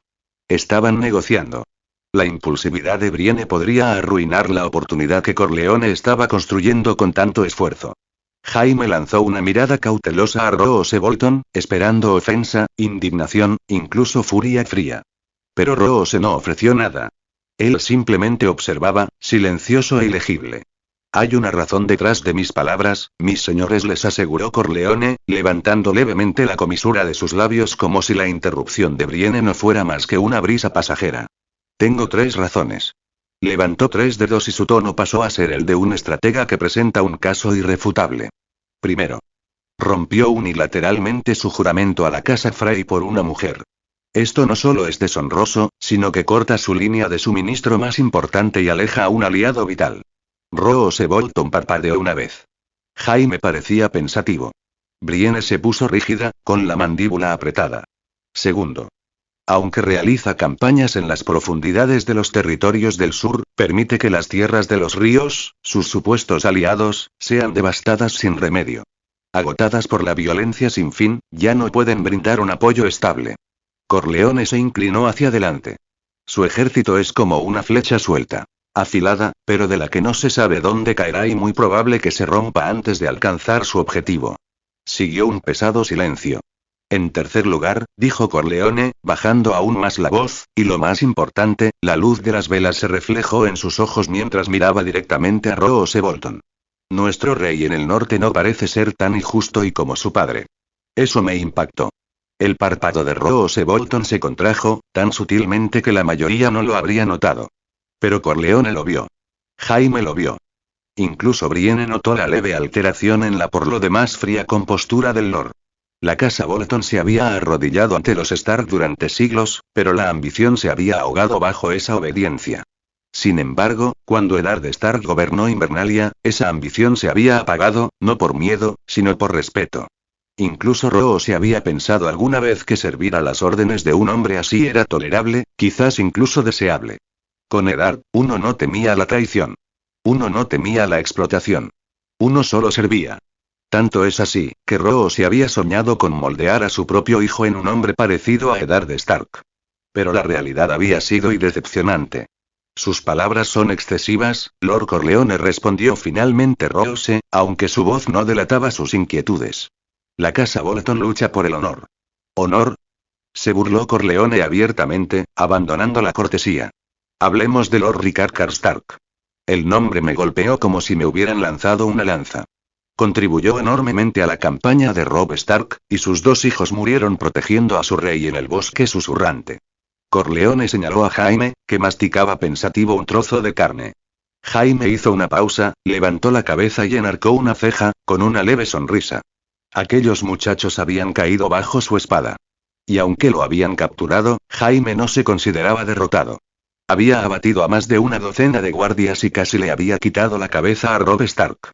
Estaban negociando. La impulsividad de Brienne podría arruinar la oportunidad que Corleone estaba construyendo con tanto esfuerzo. Jaime lanzó una mirada cautelosa a Roose Bolton, esperando ofensa, indignación, incluso furia fría. Pero Roose no ofreció nada. Él simplemente observaba, silencioso e ilegible. Hay una razón detrás de mis palabras, mis señores, les aseguró Corleone, levantando levemente la comisura de sus labios como si la interrupción de Brienne no fuera más que una brisa pasajera. Tengo 3 razones. Levantó 3 dedos y su tono pasó a ser el de un estratega que presenta un caso irrefutable. Primero. Rompió unilateralmente su juramento a la casa Frey por una mujer. Esto no solo es deshonroso, sino que corta su línea de suministro más importante y aleja a un aliado vital. Roose Bolton parpadeó una vez. Jaime parecía pensativo. Brienne se puso rígida, con la mandíbula apretada. Segundo. Aunque realiza campañas en las profundidades de los territorios del sur, permite que las tierras de los ríos, sus supuestos aliados, sean devastadas sin remedio. Agotadas por la violencia sin fin, ya no pueden brindar un apoyo estable. Corleone se inclinó hacia adelante. Su ejército es como una flecha suelta. Afilada, pero de la que no se sabe dónde caerá y muy probable que se rompa antes de alcanzar su objetivo. Siguió un pesado silencio. En tercer lugar, dijo Corleone, bajando aún más la voz, y lo más importante, la luz de las velas se reflejó en sus ojos mientras miraba directamente a Roose Bolton. Nuestro rey en el norte no parece ser tan injusto y como su padre. Eso me impactó. El párpado de Roose Bolton se contrajo, tan sutilmente que la mayoría no lo habría notado. Pero Corleone lo vio. Jaime lo vio. Incluso Brienne notó la leve alteración en la por lo demás fría compostura del lord. La casa Bolton se había arrodillado ante los Stark durante siglos, pero la ambición se había ahogado bajo esa obediencia. Sin embargo, cuando Eddard Stark gobernó Invernalia, esa ambición se había apagado, no por miedo, sino por respeto. Incluso Roose había pensado alguna vez que servir a las órdenes de un hombre así era tolerable, quizás incluso deseable. Con Eddard, uno no temía la traición. Uno no temía la explotación. Uno solo servía. Tanto es así, que Roose había soñado con moldear a su propio hijo en un hombre parecido a Eddard Stark. Pero la realidad había sido decepcionante. Sus palabras son excesivas, Lord Corleone, respondió finalmente Roose, aunque su voz no delataba sus inquietudes. La casa Bolton lucha por el honor. ¿Honor? Se burló Corleone abiertamente, abandonando la cortesía. Hablemos de Lord Rickard Karstark. El nombre me golpeó como si me hubieran lanzado una lanza. Contribuyó enormemente a la campaña de Robb Stark, y sus 2 hijos murieron protegiendo a su rey en el bosque susurrante. Corleone señaló a Jaime, que masticaba pensativo un trozo de carne. Jaime hizo una pausa, levantó la cabeza y enarcó una ceja, con una leve sonrisa. Aquellos muchachos habían caído bajo su espada. Y aunque lo habían capturado, Jaime no se consideraba derrotado. Había abatido a más de una docena de guardias y casi le había quitado la cabeza a Robb Stark.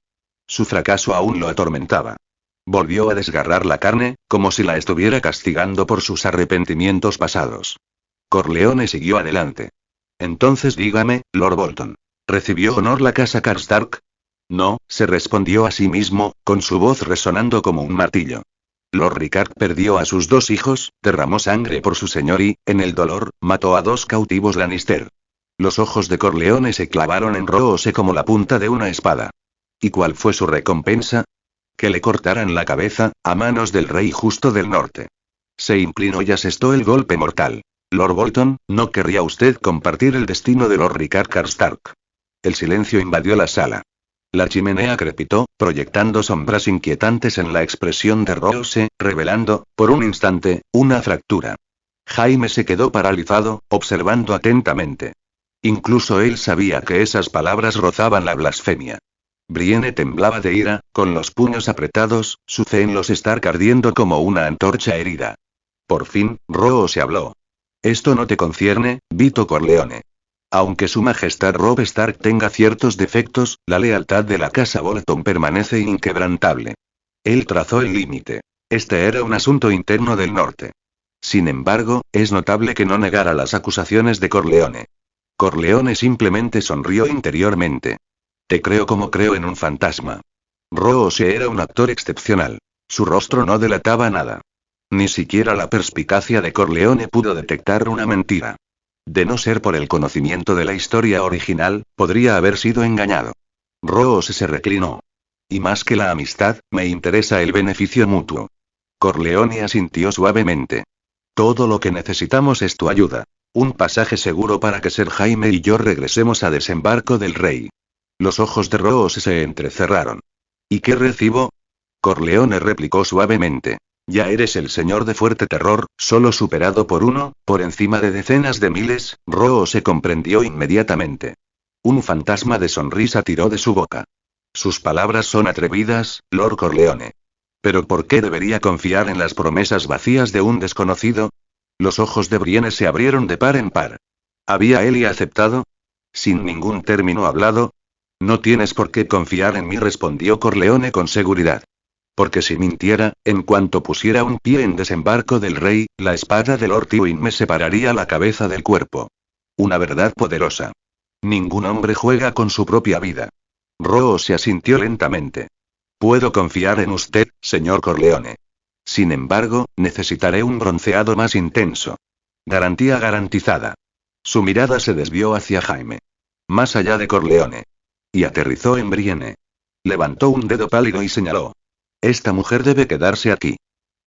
Su fracaso aún lo atormentaba. Volvió a desgarrar la carne, como si la estuviera castigando por sus arrepentimientos pasados. Corleone siguió adelante. Entonces dígame, Lord Bolton, ¿recibió honor la casa Karstark? No, se respondió a sí mismo, con su voz resonando como un martillo. Lord Rickard perdió a sus 2 hijos, derramó sangre por su señor y, en el dolor, mató a 2 cautivos Lannister. Los ojos de Corleone se clavaron en Roose como la punta de una espada. ¿Y cuál fue su recompensa? Que le cortaran la cabeza, a manos del rey justo del norte. Se inclinó y asestó el golpe mortal. Lord Bolton, ¿no querría usted compartir el destino de Lord Rickard Karstark? El silencio invadió la sala. La chimenea crepitó, proyectando sombras inquietantes en la expresión de Roose, revelando, por un instante, una fractura. Jaime se quedó paralizado, observando atentamente. Incluso él sabía que esas palabras rozaban la blasfemia. Brienne temblaba de ira, con los puños apretados, su fe en los Stark ardiendo como una antorcha herida. Por fin, Roose habló. Esto no te concierne, Vito Corleone. Aunque su majestad Robb Stark tenga ciertos defectos, la lealtad de la casa Bolton permanece inquebrantable. Él trazó el límite. Este era un asunto interno del norte. Sin embargo, es notable que no negara las acusaciones de Corleone. Corleone simplemente sonrió interiormente. Te creo como creo en un fantasma. Roose era un actor excepcional. Su rostro no delataba nada. Ni siquiera la perspicacia de Corleone pudo detectar una mentira. De no ser por el conocimiento de la historia original, podría haber sido engañado. Roose se reclinó. Y más que la amistad, me interesa el beneficio mutuo. Corleone asintió suavemente. Todo lo que necesitamos es tu ayuda. Un pasaje seguro para que Ser Jaime y yo regresemos a Desembarco del Rey. Los ojos de Roose se entrecerraron. ¿Y qué recibo? Corleone replicó suavemente. Ya eres el señor de Fuerte Terror, solo superado por uno, por encima de decenas de miles. Roose comprendió inmediatamente. Un fantasma de sonrisa tiró de su boca. Sus palabras son atrevidas, Lord Corleone. ¿Pero por qué debería confiar en las promesas vacías de un desconocido? Los ojos de Brienne se abrieron de par en par. ¿Había Elie aceptado? Sin ningún término hablado. No tienes por qué confiar en mí, respondió Corleone con seguridad. Porque si mintiera, en cuanto pusiera un pie en Desembarco del Rey, la espada de Lord Tywin me separaría la cabeza del cuerpo. Una verdad poderosa. Ningún hombre juega con su propia vida. Roose asintió lentamente. Puedo confiar en usted, señor Corleone. Sin embargo, necesitaré un bronceado más intenso. Garantía garantizada. Su mirada se desvió hacia Jaime. Más allá de Corleone. Y aterrizó en Brienne. Levantó un dedo pálido y señaló. Esta mujer debe quedarse aquí.